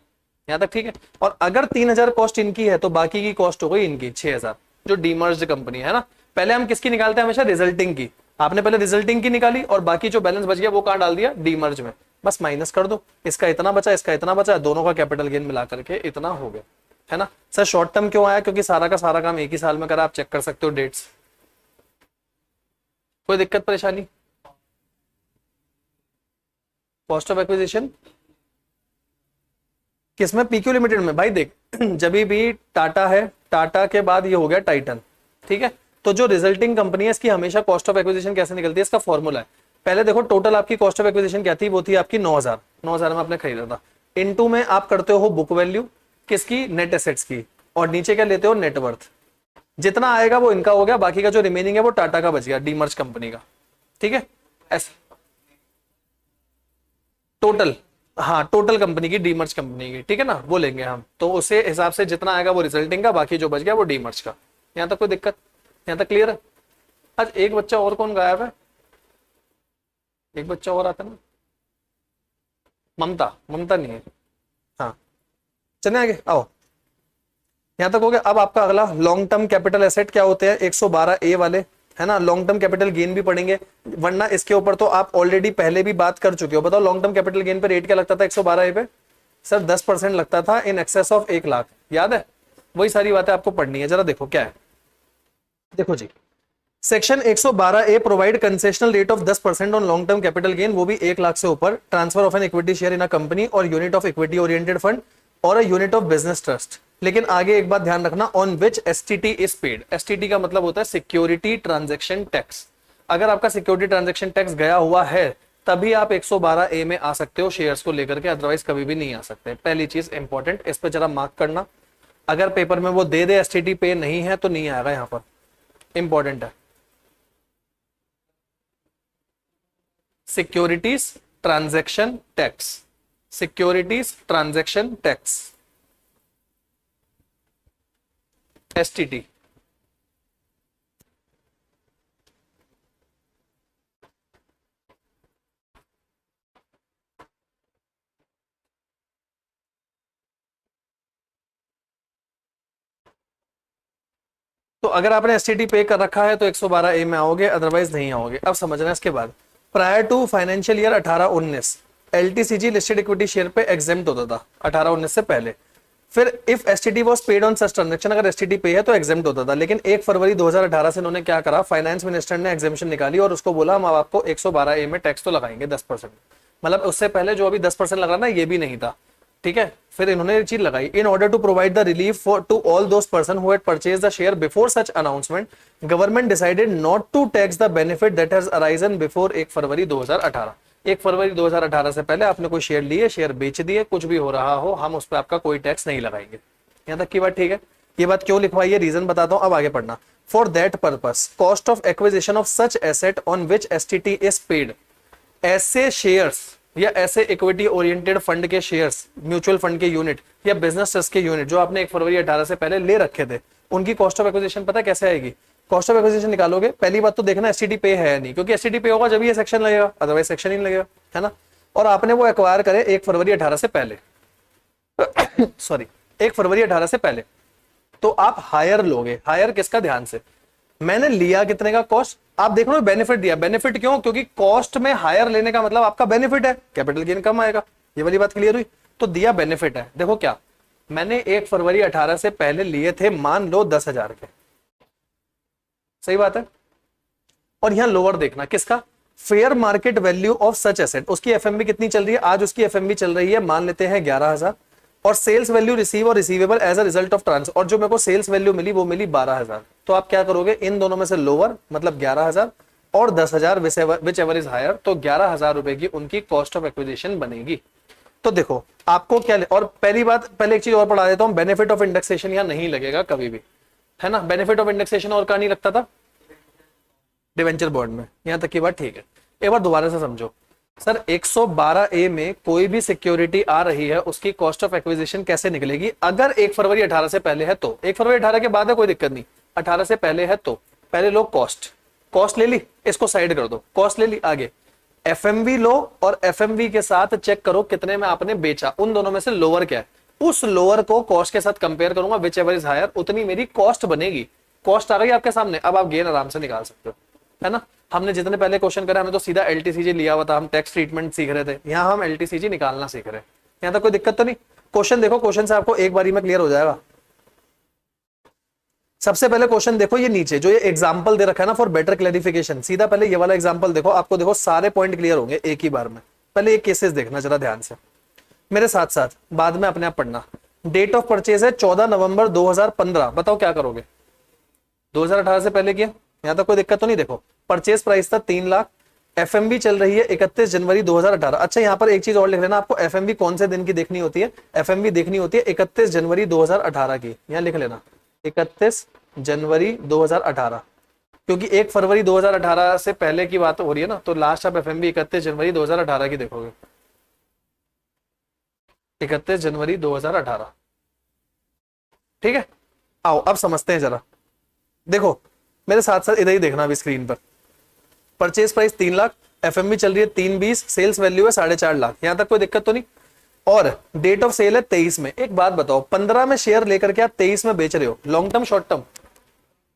यहां तक ठीक है। और अगर 3,000 कॉस्ट इनकी है तो बाकी की कॉस्ट हो गई इनकी 6,000, जो डीमर्ज्ड कंपनी है ना। पहले हम किसकी निकालते हैं, हमेशा रिजल्टिंग की, आपने पहले रिजल्टिंग की निकाली और बाकी जो बैलेंस बच गया वो कहां डाल दिया, डीमर्ज में, बस माइनस कर दो, इसका इतना बचा इसका इतना बचा, दोनों का कैपिटल गेन मिला करके इतना हो गया, है ना। सर शॉर्ट टर्म क्यों आया, क्योंकि सारा का सारा काम एक ही साल में करा, आप चेक कर सकते हो डेट्स, कोई दिक्कत परेशानी। कॉस्ट ऑफ एक्विजिशन किसमें, पीक्यू लिमिटेड में, भाई देख जब भी टाटा है, टाटा के बाद ये हो गया टाइटन, ठीक है। तो जो रिजल्टिंग कंपनी है इसकी हमेशा कॉस्ट ऑफ एक्विजिशन कैसे निकलती है, इसका फॉर्मूला है, पहले देखो टोटल आपकी कॉस्ट ऑफ एक्विजिशन क्या थी, वो थी आपकी 9,000, 9,000 में आपने खरीदा था, इनटू में आप करते हो बुक वैल्यू किसकी, नेट एसेट्स की, और नीचे क्या लेते हो, नेटवर्थ, जितना आएगा वो इनका हो गया, बाकी का जो रिमेनिंग है वो टाटा का बच गया, डीमर्ज कंपनी का, ठीक है। ऐसे टोटल, हाँ टोटल कंपनी की, डीमर्ज कंपनी की, ठीक है ना, वो लेंगे हम, तो उसे हिसाब से जितना आएगा वो रिजल्टिंग का, बाकी जो बच गया वो डीमर्ज का। यहां तक कोई दिक्कत, यहां तक क्लियर है। आज एक बच्चा और कौन गायब है, एक बच्चा और आता ना, ममता, ममता नहीं है, हाँ चले आगे आओ, यहां तक हो गया। अब आपका अगला लॉन्ग टर्म कैपिटल एसेट क्या होते हैं, 112A वाले, है ना। लॉन्ग टर्म कैपिटल गेन भी पढ़ेंगे, वरना इसके ऊपर तो आप ऑलरेडी पहले भी बात कर चुके हो। बताओ लॉन्ग टर्म कैपिटल गेन पे रेट क्या लगता था 112A पे, सर 10% लगता था इन एक्सेस ऑफ 1 लाख, याद है। वही सारी बातें आपको पढ़नी है, जरा देखो क्या है, देखो जी section 112A provide concessional rate of 10% on long term capital gain, वो भी 1 लाख से ऊपर, transfer of an equity share in a company और unit of equity oriented fund और a unit of business trust. लेकिन आगे एक बात ध्यान रखना, on which STT is paid, STT का मतलब होता है सिक्योरिटी ट्रांजैक्शन टैक्स। अगर आपका सिक्योरिटी ट्रांजैक्शन टैक्स गया हुआ है तभी आप 112A में आ सकते हो शेयर्स को लेकर के, अदरवाइज कभी भी नहीं आ सकते। पहली चीज इंपॉर्टेंट, इस पर जरा मार्क करना, अगर पेपर में वो दे दे एसटीटी पे नहीं है तो नहीं आएगा, यहां पर इंपॉर्टेंट है। Securities transaction tax, securities transaction tax, STT. तो अगर आपने एसटीटी पे कर रखा है तो 112A में आओगे, अदरवाइज नहीं आओगे। अब समझना इसके बाद, prior to financial year 18-19 LTCG listed equity share पे एग्जेम्प्ट होता था 18-19 से पहले। फिर if STT was paid on such transaction, अगर एसटीटी पे है तो एग्जेम्प्ट होता था। लेकिन 1 फरवरी 2018 से इन्होंने क्या करा, फाइनेंस मिनिस्टर ने एग्जेम्पशन निकाली और उसको बोला हम आपको 112A में टैक्स तो लगाएंगे 10%, मतलब उससे पहले जो अभी 10% लगा ना ये भी नहीं था, ठीक है। फिर इन्होंने ये चीज लगाई, in order to provide the relief for to all those person who had purchased the share before such announcement, government decided not to tax the benefit that has arisen before 1 फरवरी 2018। 1 फरवरी 2018 से पहले आपने कोई शेयर लिए, share बेच दिए, कुछ भी हो रहा हो, हम उस पर आपका कोई टैक्स नहीं लगाएंगे। यहां तक की बात ठीक है? ये बात क्यों लिखवाई है, रीजन बताता हूं, अब आगे पढ़ना। For that purpose cost of acquisition of such asset on which STT is paid. ऐसे शेयर्स या ऐसे इक्विटी ओरिएंटेड फंड के शेयर्स, म्यूचुअल फंड के यूनिट या बिजनेस ट्रस्ट के यूनिट जो आपने 1 फरवरी 18 से पहले ले रखे थे, उनकी कॉस्ट ऑफ एक्विजिशन पता कैसे आएगी? कॉस्ट ऑफ एक्विजिशन निकालोगे, पहली बात तो देखना एसटीटी पे है या नहीं, क्योंकि एसटीटी पे होगा जब ये सेक्शन लगेगा, अदरवाइज सेक्शन ही नहीं लगेगा, है ना। और आपने वो एक्वायर करे 1 फरवरी 18 से पहले सॉरी 1 फरवरी 18 से पहले, तो आप हायर लोगे। हायर किसका? ध्यान से, मैंने लिया कितने का कॉस्ट, आप देख लो बेनिफिट दिया। बेनिफिट क्यों? क्योंकि कॉस्ट में हायर लेने का मतलब आपका बेनिफिट है, कैपिटल गेन कम आएगा। ये वाली बात क्लियर हुई? तो दिया बेनिफिट है। देखो क्या, मैंने 1 फरवरी 18 से पहले लिए थे मान लो 10,000 के, सही बात है। और यहां लोअर देखना किसका? Fair market value of such asset, उसकी एफएमवी कितनी चल रही है आज? उसकी एफएमवी चल रही है मान लेते हैं 11,000, और sales value receive or receivable as a result of transfer, और जो मेरे को सेल्स वैल्यू मिली वो मिली 12,000। तो आप क्या करोगे, इन दोनों में से लोअर मतलब 11,000 और 10,000 विच एवर इज हायर, तो 11,000 रुपए की उनकी कॉस्ट ऑफ एक्विजिशन बनेगी। तो देखो आपको क्या और पहली बात, पहले एक चीज और पढ़ा देता हूं, बेनिफिट ऑफ इंडेक्सेशन यहां नहीं लगेगा कभी भी, है ना। बेनिफिट ऑफ इंडेक्सेशन और कहां नहीं लगता था? डिवेंचर बॉन्ड में। यहां तक की बात ठीक है। एक बार दोबारा से समझो सर, 112A में कोई भी सिक्योरिटी आ रही है, उसकी कॉस्ट ऑफ एक्विजिशन कैसे निकलेगी? अगर 1 फरवरी 18 से पहले है तो, 1 फरवरी 18 के बाद है कोई दिक्कत नहीं, 18 से पहले है तो पहले लो कॉस्ट, कॉस्ट ले ली, इसको साइड कर दो, कॉस्ट ले ली, आगे एफएमवी लो, और एफएमवी के साथ चेक करो कितने में आपने बेचा, उन दोनों में से लोअर क्या है, उस लोअर को कॉस्ट के साथ कंपेयर करूंगा, विच एवर इज हायर, उतनी मेरी कॉस्ट बनेगी। कॉस्ट आ रही है आपके सामने, अब आप गेन आराम से निकाल सकते हो, है ना। हमने जितने पहले क्वेश्चन करे, हमने तो सीधा एलटीसीजी लिया हुआ था, हम टैक्स ट्रीटमेंट सीख रहे थे, यहाँ हम एलटीसीजी निकालना सीख रहे हैं। यहाँ तक कोई दिक्कत तो नहीं? क्वेश्चन देखो, क्वेश्चन से आपको एक बारी में क्लियर हो जाएगा। सबसे पहले क्वेश्चन देखो, ये नीचे जो ये एग्जांपल दे रखा है ना, फॉर बेटर क्लैरिफिकेशन, सीधा पहले ये वाला एग्जांपल देखो, आपको देखो सारे पॉइंट क्लियर होंगे एक ही बार में। पहले ये केसेस देखना जरा ध्यान से मेरे साथ साथ, बाद में अपने आप पढ़ना। डेट ऑफ परचेज है 14 नवंबर 2015, बताओ क्या करोगे? 2018 से पहले किया, यहां तक कोई दिक्कत तो नहीं? देखो परचेज प्राइस था 3 लाख, एफएमबी चल रही है 31 जनवरी 2018। अच्छा यहाँ पर एक चीज और लिख लेना, आपको एफएमबी कौन से दिन की देखनी होती है? एफएमबी देखनी होती है 31 जनवरी 2018 की, यहां लिख लेना 31 जनवरी 2018, क्योंकि 1 फरवरी 2018 से पहले की बात हो रही है ना, तो लास्ट आप एफएमबी 31 जनवरी 2018 की देखोगे, 31 जनवरी 2018। ठीक है, आओ अब समझते हैं जरा। देखो मेरे साथ साथ इधर ही देखना अभी स्क्रीन पर, परचेज प्राइस 3 लाख, एफएमबी चल रही है 320, सेल्स वैल्यू है 4.5 लाख, यहां तक कोई दिक्कत तो नहीं? और डेट ऑफ सेल है 23 में। एक बात बताओ, 15 में शेयर लेकर के आप 23 में बेच रहे हो, long term short term?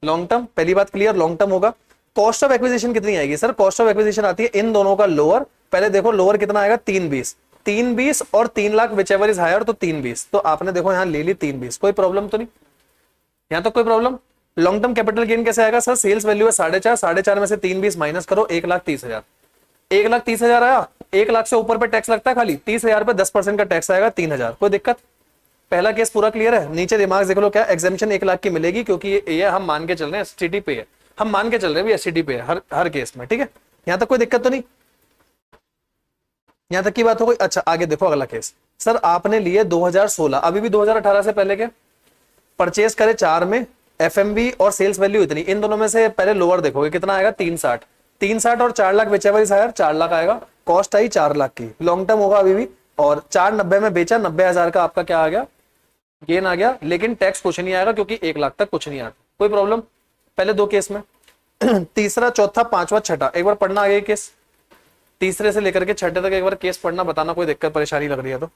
Long term, पहली बात क्लियर, लॉन्ग टर्म होगा। कॉस्ट ऑफ एक्विजिशन कितनी आएगी सर? कॉस्ट ऑफ एक्विजिशन आती है इन दोनों का लोअर, पहले देखो लोअर कितना आएगा, 320, 320 और 3 lakh whichever is higher, तो 320, तो आपने देखो यहाँ ले ली 320, कोई प्रॉब्लम तो नहीं? यहाँ तो कोई problem? Long term capital gain कैसे आएगा सर? सेल्स वैल्यू है 4.5, 4.5 में से 320 माइनस करो, 1,30,000, 1,30,000 आया। 1 लाख से ऊपर पे टैक्स लगता है, खाली 30,000 पे 10% का टैक्स आएगा, 3,000, कोई दिक्कत? पहला केस पूरा क्लियर है? नीचे दिमाग देख लो, क्या एग्जेम्पशन 1 लाख की मिलेगी, क्योंकि ये हम मान के चल रहे हैं एसटीटी पे है, हम मान के चल रहे हैं एसटीटी पे है हर केस में, ठीक है। यहां तक कोई दिक्कत तो नहीं? यहां तक की बात हो गई। अच्छा आगे देखो अगला केस, सर आपने लिए 2016, अभी भी 2018 से पहले के, परचेज करे 4 में, एफएमवी और सेल्स वैल्यू इतनी, इन दोनों में से पहले लोअर देखोगे कितना आएगा, 360, 360 और 4 lakh whichever is higher, 4 lakh आएगा, कॉस्ट आई 4 लाख की, लॉन्ग टर्म होगा अभी भी, और 490 में बेचा, 90,000 का आपका क्या आ गया, गेन आ गया, लेकिन टैक्स कुछ नहीं आएगा क्योंकि 1 लाख तक कुछ नहीं आता, कोई प्रॉब्लम? पहले दो केस में तीसरा चौथा पांचवा छठा, एक बार पढ़ना आगे केस, तीसरे से लेकर के छठे तक एक बार केस पढ़ना, बताना कोई दिक्कत परेशानी लग रही है तो।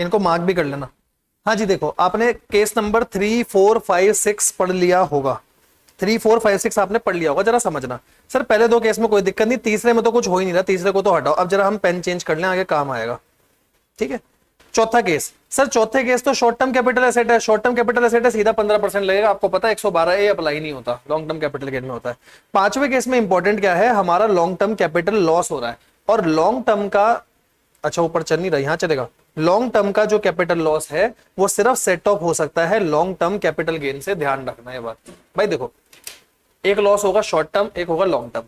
इनको मार्क भी कर लेना। हाँ जी, देखो आपने केस नंबर 3, 4, 5, 6 पढ़ लिया होगा। 3, 4, 5, 6 आपने पढ़ लिया होगा। जरा समझना सर, पहले 2 केस में कोई दिक्कत नहीं, तीसरे में तो कुछ हो ही नहीं रहा, तीसरे को तो हटाओ। अब जरा हम पेन चेंज कर लें, आगे काम आएगा। ठीक है, चौथा केस। सर चौथे केस तो शॉर्ट टर्म कैपिटल एसेट है, शॉर्ट टर्म कैपिटल एसेट है, सीधा 15% लगेगा। आपको पता है 112A अप्लाई नहीं होता, लॉन्ग टर्म कैपिटल गेन में होता है। पांचवें केस में इंपॉर्टेंट क्या है, हमारा लॉन्ग टर्म कैपिटल लॉस हो रहा है, और लॉन्ग टर्म का, अच्छा ऊपर चल नहीं रहा, यहां चलेगा। लॉन्ग टर्म का जो कैपिटल लॉस है वो सिर्फ सेट ऑफ हो सकता है लॉन्ग टर्म कैपिटल गेन से। ध्यान रखना ये बात भाई। देखो एक लॉस होगा शॉर्ट टर्म, एक होगा लॉन्ग टर्म।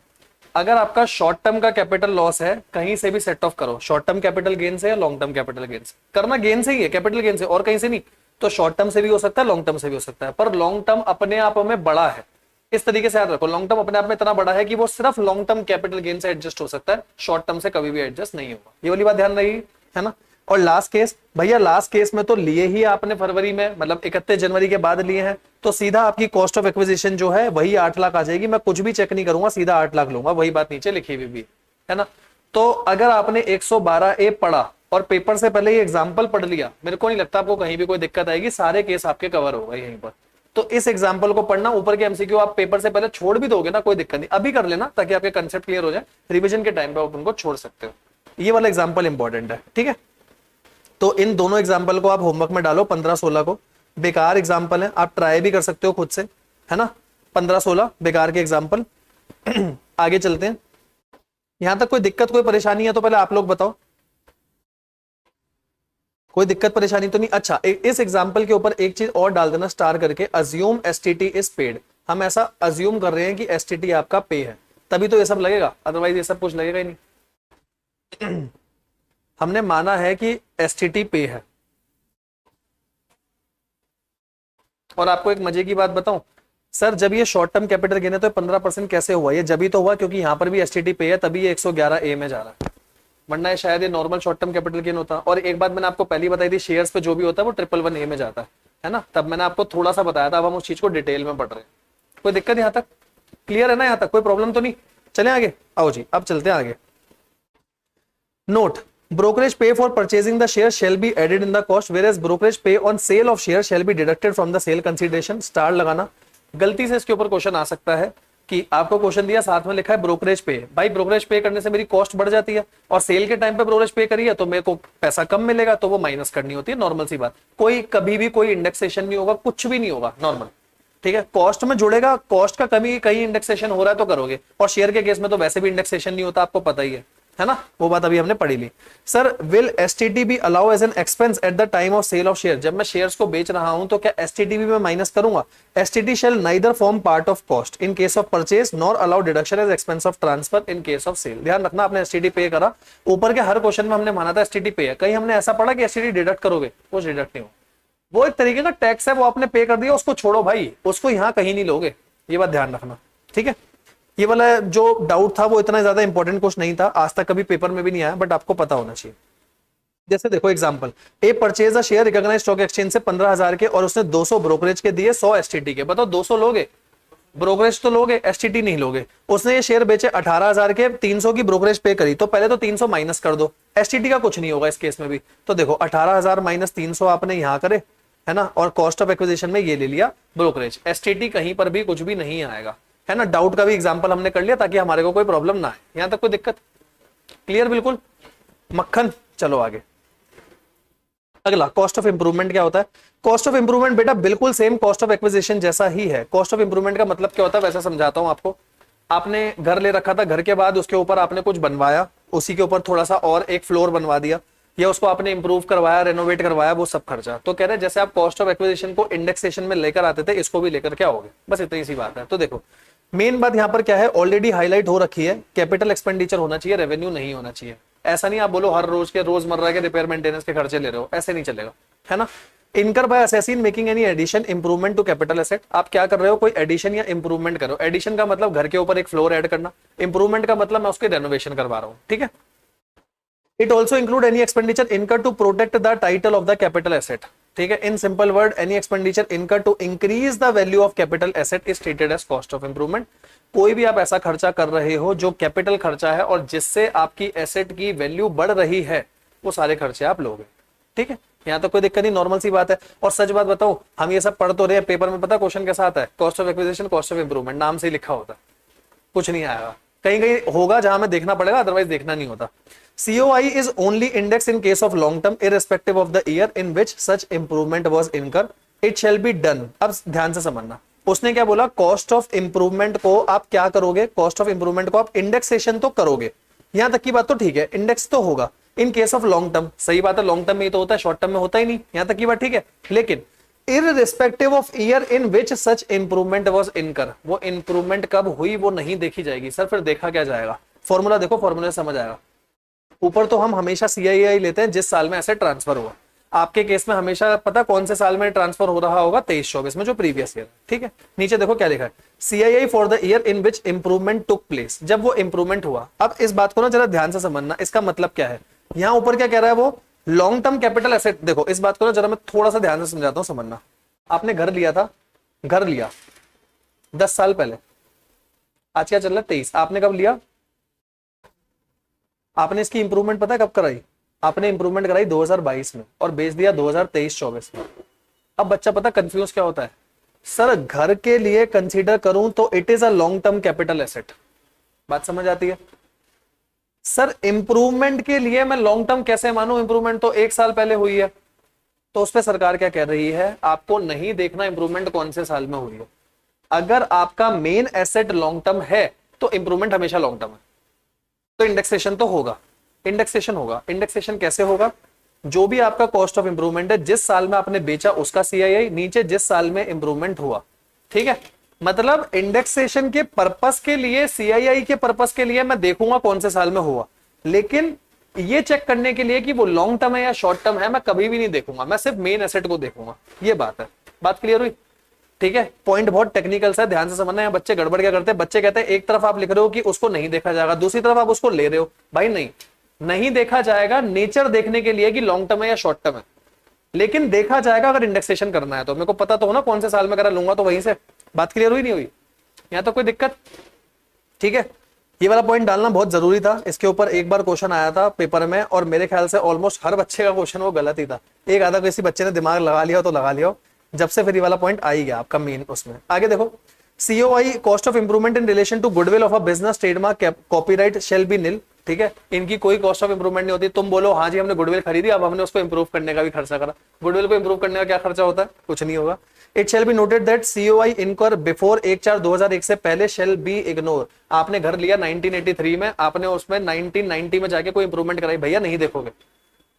अगर आपका शॉर्ट टर्म का कैपिटल लॉस है, कहीं से भी सेट ऑफ करो, शॉर्ट टर्म कैपिटल गेन से या लॉन्ग टर्म कैपिटल गेन से करना, गेन से ही है, कैपिटल गेन से, और कहीं से नहीं। तो शॉर्ट टर्म से भी हो सकता है, लॉन्ग टर्म से भी हो सकता है, पर लॉन्ग टर्म अपने आप में बड़ा है। इस तरीके से याद रखो, लॉन्ग टर्म अपने आप में इतना बड़ा है कि वो सिर्फ लॉन्ग टर्म कैपिटल गेन से एडजस्ट हो सकता है, शॉर्ट टर्म से कभी भी एडजस्ट नहीं होगा। ये वाली बात ध्यान रही है ना। और लास्ट केस भैया, लास्ट केस में तो लिए ही आपने फरवरी में, मतलब 31 जनवरी के बाद लिए हैं, तो सीधा आपकी कॉस्ट ऑफ एक्विजिशन जो है वही 8 लाख आ जाएगी। मैं कुछ भी चेक नहीं करूंगा, सीधा 8 लाख लूंगा, वही बात नीचे लिखी हुई भी है ना। तो अगर आपने 112A पढ़ा और पेपर से पहले ये एग्जाम्पल पढ़ लिया, मेरे को नहीं लगता आपको कहीं भी कोई दिक्कत आएगी, सारे केस आपके कवर हो गए यहीं पर। तो इस एग्जाम्पल को पढ़ना, ऊपर के एमसीक्यू आप पेपर से पहले छोड़ भी दोगे ना, कोई दिक्कत नहीं, अभी कर लेना ताकि आपके कंसेप्ट क्लियर हो जाए, रिविजन के टाइम पे आप उनको छोड़ सकते हो। ये वाला एग्जाम्पल इंपॉर्टेंट है, ठीक है। तो इन दोनों एग्जाम्पल को आप होमवर्क में डालो, 15-16 को। बेकार एग्जाम्पल है, आप ट्राई भी कर सकते हो खुद से, है ना। 15-16 बेकार के एग्जाम्पल। आगे चलते हैं। यहां तक कोई दिक्कत, कोई परेशानी है तो पहले आप लोग बताओ, कोई दिक्कत परेशानी तो नहीं। अच्छा, इस एग्जाम्पल के ऊपर एक चीज और डाल देना स्टार करके, अज्यूम एसटीटी इज पेड। हम ऐसा अज्यूम कर रहे हैं कि एसटीटी आपका पे है, तभी तो ये सब लगेगा, अदरवाइज ये सब कुछ लगेगा ही नहीं। हमने माना है कि एसटीटी पे है। और आपको एक मजे की बात बताऊं सर, जब ये शॉर्ट टर्म कैपिटल गेन है तो 15% कैसे हुआ? ये जब ही तो हुआ क्योंकि यहां पर भी एसटीटी पे है, तभी ये 111A में जा रहा है, वरना ये शायद ये normal short term capital gain होता। और एक बात मैंने आपको पहले बताई थी, शेयर्स पे जो भी होता है वो 111A में जाता है ना। तब मैंने आपको थोड़ा सा बताया था, अब हम उस चीज को डिटेल में पढ़ रहे हैं। कोई दिक्कत यहां तक क्लियर है ना? यहां तक कोई प्रॉब्लम तो नहीं? चले आगे, आओ जी अब चलते हैं आगे। Note, brokerage pay for purchasing the share shall be added in the cost, whereas brokerage pay on sale of share shall be deducted from the sale consideration। Star लगाना। गलती से इसके ऊपर क्वेश्चन आ सकता है कि आपको क्वेश्चन दिया, साथ में लिखा है ब्रोकरेज पे। भाई ब्रोकरेज पे करने से मेरी कॉस्ट बढ़ जाती है, और सेल के टाइम पे ब्रोकरेज पे करी है तो मेरे को पैसा कम मिलेगा, तो वो माइनस करनी होती है, नॉर्मल सी बात। कोई कभी भी कोई इंडेक्सेशन नहीं होगा, कुछ भी नहीं होगा, नॉर्मल, ठीक है। कॉस्ट में जुड़ेगा, कॉस्ट का कमी कहीं इंडेक्सेशन हो रहा है तो करोगे, और शेयर के केस में तो वैसे भी इंडेक्सेशन नहीं होता, आपको पता ही है ना, वो बात अभी हमने पढ़ी ली। Sir will STT be allow as an expense at the time of sale of share. जब मैं शेयर्स को बेच रहा हूं तो क्या एसटीटी भी मैं माइनस करूंगा? STT shall neither form part of cost in case of purchase nor allow deduction as expense of transfer in case of sale. ध्यान रखना, आपने एसटीटी पे करा, ऊपर के हर क्वेश्चन में हमने माना था एसटीटी पे है, कहीं हमने ऐसा पढ़ा कि एसटीटी डिडक्ट करोगे, कुछ डिडक्ट नहीं हो, वो एक तरीके का टैक्स है, वो आपने पे कर दिया, उसको छोड़ो भाई, उसको यहां कहीं नहीं लोगे, ये बात ध्यान रखना, ठीक है। ये वाला जो डाउट था वो इतना ज्यादा इंपॉर्टेंट कुछ नहीं था, आज तक कभी पेपर में भी नहीं आया, बट आपको पता होना चाहिए। जैसे देखो example, A purchase a share recognised stock exchange से 15,000 के, और उसने 200 ब्रोकरेज के दिए, 100 एसटीटी के। बताओ 200 लोगे? ब्रोकरेज तो लोगे, एसटीटी नहीं लोगे। उसने ये शेयर बेचे 18,000 के, 300 की ब्रोकरेज पे करी, तो पहले तो 300 माइनस कर दो, एसटीटी का कुछ नहीं होगा इस केस में भी। तो देखो 18,000 माइनस 300 आपने यहां करे, है ना, और कॉस्ट ऑफ एक्विजिशन में ये ले लिया ब्रोकरेज, एसटीटी कहीं पर भी कुछ भी नहीं आएगा, है ना। डाउट का भी एग्जांपल हमने कर लिया ताकि हमारे को कोई प्रॉब्लम ना आए। यहां तक कोई दिक्कत क्लियर? बिल्कुल मक्खन। चलो आगे, अगला कॉस्ट ऑफ इंप्रूवमेंट क्या होता है? कॉस्ट ऑफ इंप्रूवमेंट बेटा बिल्कुल सेम कॉस्ट ऑफ एक्विजिशन जैसा ही है। कॉस्ट ऑफ इंप्रूवमेंट का मतलब क्या होता है वैसा समझाता हूं आपको। आपने घर ले रखा था, घर के बाद उसके ऊपर आपने कुछ बनवाया, उसी के ऊपर थोड़ा सा और एक फ्लोर बनवा दिया, या उसको आपने इंप्रूव करवाया, रेनोवेट करवाया, वो सब खर्चा। तो कह रहे हैं जैसे आप कॉस्ट ऑफ एक्विजिशन को इंडेक्सेशन में लेकर आते थे, इसको भी लेकर क्या होगे, बस इतनी सी बात है। तो देखो मेन बात यहाँ पर क्या है, ऑलरेडी हाईलाइट हो रखी है, कैपिटल एक्सपेंडिचर होना चाहिए, रेवेन्यू नहीं होना चाहिए। ऐसा नहीं आप बोलो हर रोज के रोजमर्रा के रिपेयर मेंटेनेंस के खर्चे ले रहे हो, ऐसे नहीं चलेगा, है ना। Incurred by assessing making any addition improvement to capital asset. आप क्या कर रहे हो, कोई एडिशन या इंप्रूवमेंट करो। एडिशन का मतलब घर के ऊपर एक फ्लोर ऐड करना, इंप्रूवमेंट का मतलब मैं उसके रेनोवेशन करवा रहा हूँ, ठीक है। It also include any expenditure incur to protect the title of the capital asset, ठीक है। In simple word, any expenditure incur to increase the value of capital asset is treated as cost of improvement. कोई भी आप ऐसा खर्चा कर रहे हो जो कैपिटल खर्चा है और जिससे आपकी एसेट की वैल्यू बढ़ रही है, वो सारे खर्चे आप लोगे, ठीक है। यहाँ तो कोई दिक्कत नहीं, नॉर्मल सी बात है। और सच बात बताओ, हम ये सब पढ़ तो रहे हैं, पेपर में पता क्वेश्चन कैसा आता है, cost of acquisition, cost of improvement, नाम से ही लिखा होता है, कुछ नहीं आएगा। कहीं कहीं होगा जहां हमें देखना पड़ेगा, अदरवाइज देखना नहीं होता। COI is only index in case of long term irrespective of the year in which such improvement was incurred. It shall be done. अब ध्यान से समझना, उसने क्या बोला, कॉस्ट ऑफ इंप्रूवमेंट को आप क्या करोगे, कॉस्ट ऑफ इंप्रूवमेंट को आप इंडेक्सेशन तो करोगे, यहां तक की बात तो ठीक है, इंडेक्स तो होगा। इन केस ऑफ लॉन्ग टर्म, सही बात है, लॉन्ग टर्म में ही तो होता है, शॉर्ट टर्म में होता ही नहीं, यहां तक की बात ठीक है। लेकिन irrespective of year in which such improvement was इनकर, वो इंप्रूवमेंट कब हुई वो नहीं देखी जाएगी। सर फिर देखा क्या जाएगा, फॉर्मूला देखो, फॉर्मूला समझ आएगा। ऊपर तो हम हमेशा CII लेते हैं जिस साल में ऐसे ट्रांसफर हुआ, आपके केस में हमेशा पता कौन से साल में ट्रांसफर हो रहा होगा, 23-24 में, जो प्रीवियस ईयर, ठीक है। नीचे देखो क्या लिखा है, CII for the year in which improvement took place, जब वो इंप्रूवमेंट हुआ। अब इस बात को ना जरा ध्यान से समझना, इसका मतलब क्या है, यहां ऊपर क्या कह रहा है वो, लॉन्ग टर्म कैपिटल एसेट। देखो इस बात को ना जरा मैं थोड़ा सा ध्यान से समझाता हूं, समझना। आपने घर लिया था, घर लिया 10 साल पहले, आज क्या चल रहा है 23, आपने कब लिया, आपने इसकी इंप्रूवमेंट पता है कब कराई, आपने इंप्रूवमेंट कराई 2022 में और बेच दिया 2023-24 में। अब बच्चा पता कंफ्यूज क्या होता है, सर घर के लिए कंसीडर करूं तो it is a long term capital asset, बात समझ आती है। सर इंप्रूवमेंट के लिए मैं लॉन्ग टर्म कैसे मानूं, इंप्रूवमेंट तो 1 साल पहले हुई है। तो उस पर सरकार क्या कह रही है, आपको नहीं देखना इंप्रूवमेंट कौन से साल में हुई है, अगर आपका मेन एसेट लॉन्ग टर्म है तो इंप्रूवमेंट हमेशा लॉन्ग टर्म है, तो इंडेक्सेशन तो होगा, इंडेक्सेशन होगा। इंडेक्सेशन कैसे होगा, जो भी आपका कॉस्ट ऑफ इंप्रूवमेंट है, जिस साल में आपने बेचा उसका CII, नीचे जिस साल में इंप्रूवमेंट हुआ, ठीक है। मतलब इंडेक्सेशन के पर्पस के लिए, CII के पर्पस के लिए मैं देखूंगा कौन से साल में हुआ, लेकिन ये चेक करने के लिए कि वो लॉन्ग टर्म है या शॉर्ट टर्म है, मैं कभी भी नहीं देखूंगा, मैं सिर्फ मेन एसेट को देखूंगा। ये बात है, बात क्लियर हुई, ठीक है। पॉइंट बहुत टेक्निकल सा, ध्यान से समझना है। बच्चे गड़बड़ क्या करते हैं, बच्चे कहते हैं एक तरफ आप लिख रहे हो कि उसको नहीं देखा जाएगा, दूसरी तरफ आप उसको ले रहे हो। भाई नहीं, नहीं देखा जाएगा नेचर देखने के लिए कि लॉन्ग टर्म है या शॉर्ट टर्म है, लेकिन देखा जाएगा अगर इंडेक्सेशन करना है तो। मेरे को पता तो हो ना कौन से साल में करा, लूंगा तो वहीं से। बात क्लियर हुई नहीं हुई, यहां तो कोई दिक्कत, ठीक है। ये वाला पॉइंट डालना बहुत जरूरी था, इसके ऊपर एक बार क्वेश्चन आया था पेपर में और मेरे ख्याल से ऑलमोस्ट हर बच्चे का क्वेश्चन वो गलत ही था। एक आधा किसी बच्चे ने दिमाग लगा लिया तो लगा लिया, जब से फिर ये वाला पॉइंट आ ही गया आपका मेन उसमें। आगे देखो, COI cost of improvement in relation to goodwill of a business, trademark, copyright shall be nil, ठीक है। इनकी कोई कॉस्ट ऑफ इंप्रूवमेंट नहीं होती। तुम बोलो हाँ जी हमने गुडविल खरीदी, अब हमने उसको इंप्रूव करने का भी खर्चा करा, गुडविल को इंप्रूव करने का क्या खर्चा होता है, कुछ नहीं होगा। It shall be noted that COI इनकर बिफोर 1/4/2001 से पहले शेल बी इग्नोर। आपने घर लिया 1983 में, आपने उसमें 1990 में जाके कोई इंप्रूवमेंट कराई, भैया नहीं देखोगे।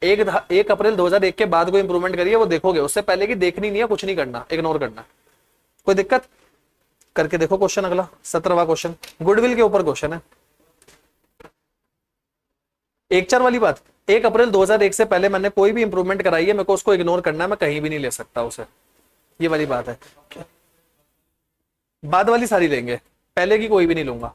1 अप्रैल 2001 के बाद कोई इंप्रूवमेंट करिए वो देखोगे, उससे पहले की देखनी नहीं है, कुछ नहीं करना, इग्नोर करना। कोई दिक्कत, करके देखो क्वेश्चन अगला 17वां क्वेश्चन, गुडविल के ऊपर क्वेश्चन है। 1/4 वाली बात, 1 अप्रैल 2001 से पहले मैंने कोई भी इंप्रूवमेंट कराई है, मेरे को उसको इग्नोर करना है, मैं कहीं भी नहीं ले सकता उसे, ये वाली बात है। बाद वाली सारी लेंगे, पहले की कोई भी नहीं लूंगा।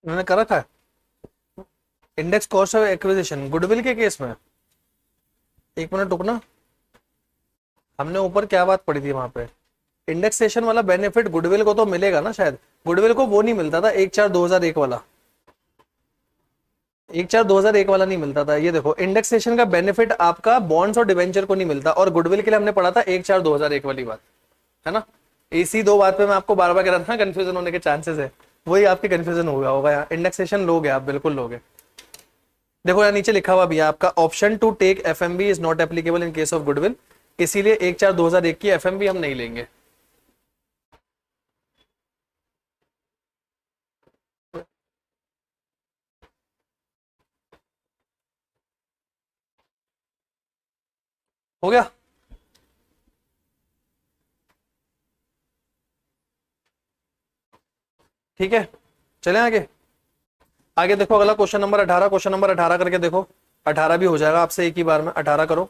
मैंने कर रखा है index cost of acquisition goodwill के केस में। एक मिनट रुकना, हमने ऊपर क्या बात पढ़ी थी वहां पे, इंडेक्सेशन वाला बेनिफिट गुडविल को तो मिलेगा ना शायद, गुडविल को वो नहीं मिलता था 1/4/2001 वाला। 1/4/2001 वाला नहीं मिलता था। ये देखो, इंडेक्सेशन का बेनिफिट आपका बॉन्ड्स और डिवेंचर को नहीं मिलता, और गुडविल के लिए हमने पढ़ा था 1/4/2001 वाली बात, है ना। इसी दो बात पे मैं आपको बार बार कह रहा था, कंफ्यूजन होने के चांसेस है, वही आपके कंफ्यूजन हो गया होगा यहाँ। इंडेक्सेशन लोगे आप, बिल्कुल लोगे। देखो यहाँ नीचे लिखा हुआ भी है आपका, option to take FMB is not applicable in case of goodwill, इसीलिए 1/4/2001 की एफएमबी हम नहीं लेंगे। हो गया। ठीक है, चलें आगे। आगे देखो, अगला क्वेश्चन नंबर 18, क्वेश्चन नंबर 18 करके देखो। 18 भी हो जाएगा आपसे एक ही बार में, 18 करो।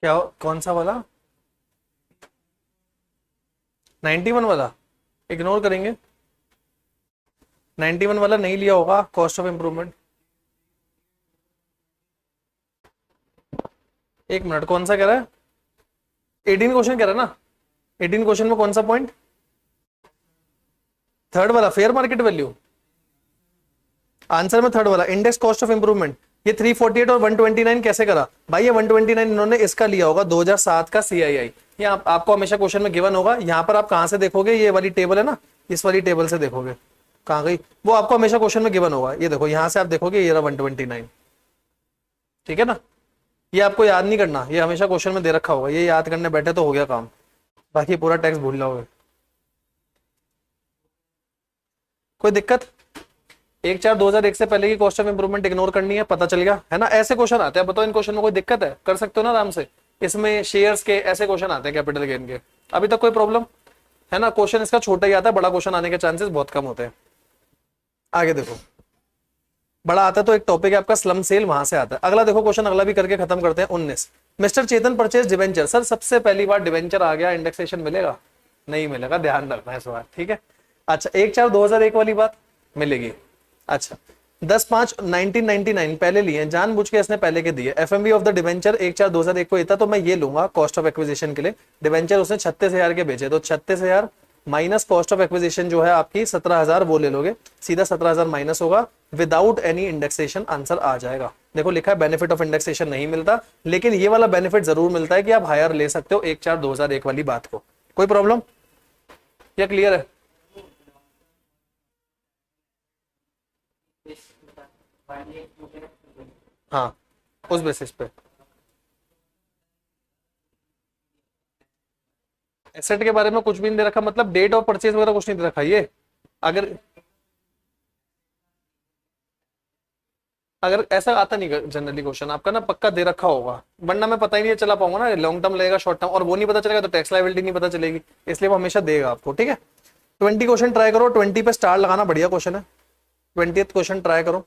क्या कौन सा वाला? 91 वाला इग्नोर करेंगे। 91 वाला नहीं लिया होगा, कॉस्ट ऑफ इंप्रूवमेंट। एक मिनट, कौन सा कह रहा है? 18 क्वेश्चन कह रहा है ना? 18 क्वेश्चन में कौन सा पॉइंट? थर्ड वाला, फेयर मार्केट वैल्यू। आंसर में थर्ड वाला, इंडेक्स कॉस्ट ऑफ इंप्रूवमेंट। ये 348 और 129 कैसे करा भाई? ये 129 इन्होंने इसका लिया होगा 2007 का सीआईआई। ये आपको हमेशा क्वेश्चन में गिवन होगा। यहाँ पर आप कहां से देखोगे? ये वाली टेबल है ना, इस वाली टेबल से देखोगे। कहां गई वो? आपको हमेशा क्वेश्चन में गिवन होगा। ये देखो, यहां से आप देखोगे, ये रहा 129। ठीक है ना? ये आपको याद नहीं करना, ये हमेशा क्वेश्चन में दे रखा होगा। ये याद करने बैठे तो हो गया काम, बाकी पूरा टेक्स्ट भूल जाओगे। कोई दिक्कत? 1/4/2001 से पहले की कॉस्ट ऑफ इंप्रूवमेंट इग्नोर करनी है, पता चल गया है ना। ऐसे क्वेश्चन आते हैं, बताओ इन क्वेश्चन में कोई दिक्कत है? कर सकते हो ना आराम से। इसमें शेयर्स के ऐसे क्वेश्चन आते हैं, कैपिटल गेन के। अभी तक कोई प्रॉब्लम है ना? क्वेश्चन इसका छोटा ही आता है, बड़ा क्वेश्चन आने के चांसेस बहुत कम होते हैं। आगे देखो, बड़ा आता है तो एक टॉपिक है आपका स्लम सेल, वहां से आता है। अगला देखो क्वेश्चन, अगला भी करके खत्म करते हैं। 19, मिस्टर चेतन परचेज डिवेंचर। सर सबसे पहली बार डिवेंचर आ गया, इंडेक्सेशन मिलेगा? नहीं मिलेगा, ध्यान रखना है इस बार, ठीक है। अच्छा, 1/4/2001 वाली बात मिलेगी। अच्छा, 10/5/1999 पहले लिए, जानबूझ के इसने पहले के दिए। एफएमबी ऑफ द डिवेंचर 1/4/2001 को था, तो मैं ये लूंगा कॉस्ट ऑफ एक्विजिशन के लिए। डिवेंचर उसने 36,000 के बेचे, तो 36,000 माइनस कॉस्ट ऑफ एक्विजिशन जो है आपकी 17,000, वो ले लोगे। सीधा 17,000 माइनस होगा, विदाउट एनी इंडेक्सेशन आंसर आ जाएगा। देखो लिखा है बेनिफिट ऑफ इंडेक्सेशन नहीं मिलता, लेकिन ये वाला बेनिफिट जरूर मिलता है कि आप हायर ले सकते हो 1/4/2001 वाली बात को। कोई प्रॉब्लम या क्लियर है? हाँ, उस बेसिस पे एसेट के बारे में कुछ भी नहीं दे रखा, मतलब डेट ऑफ परचेज वगैरह कुछ नहीं दे रखा। ये अगर अगर ऐसा आता नहीं जनरली क्वेश्चन आपका ना पक्का दे रखा होगा, वरना मैं पता ही नहीं चला पाऊंगा ना, लॉन्ग टर्म लगेगा शॉर्ट टर्म, और वो नहीं पता चलेगा तो टैक्स लायबिलिटी नहीं पता चलेगी, इसलिए वो हमेशा देगा आपको। ठीक है, 20 क्वेश्चन ट्राई करो, 20 पे स्टार लगाना, बढ़िया क्वेश्चन है। 20th क्वेश्चन ट्राई करो।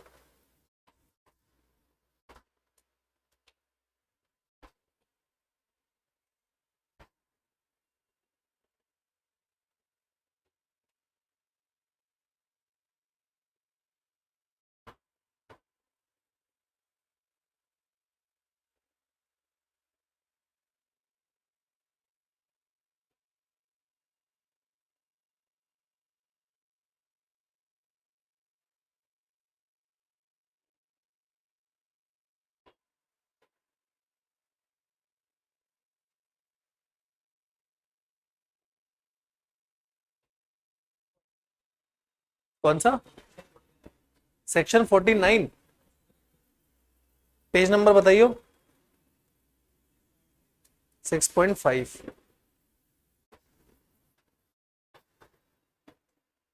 कौन सा? सेक्शन 49, पेज नंबर बताइयो। 6.5।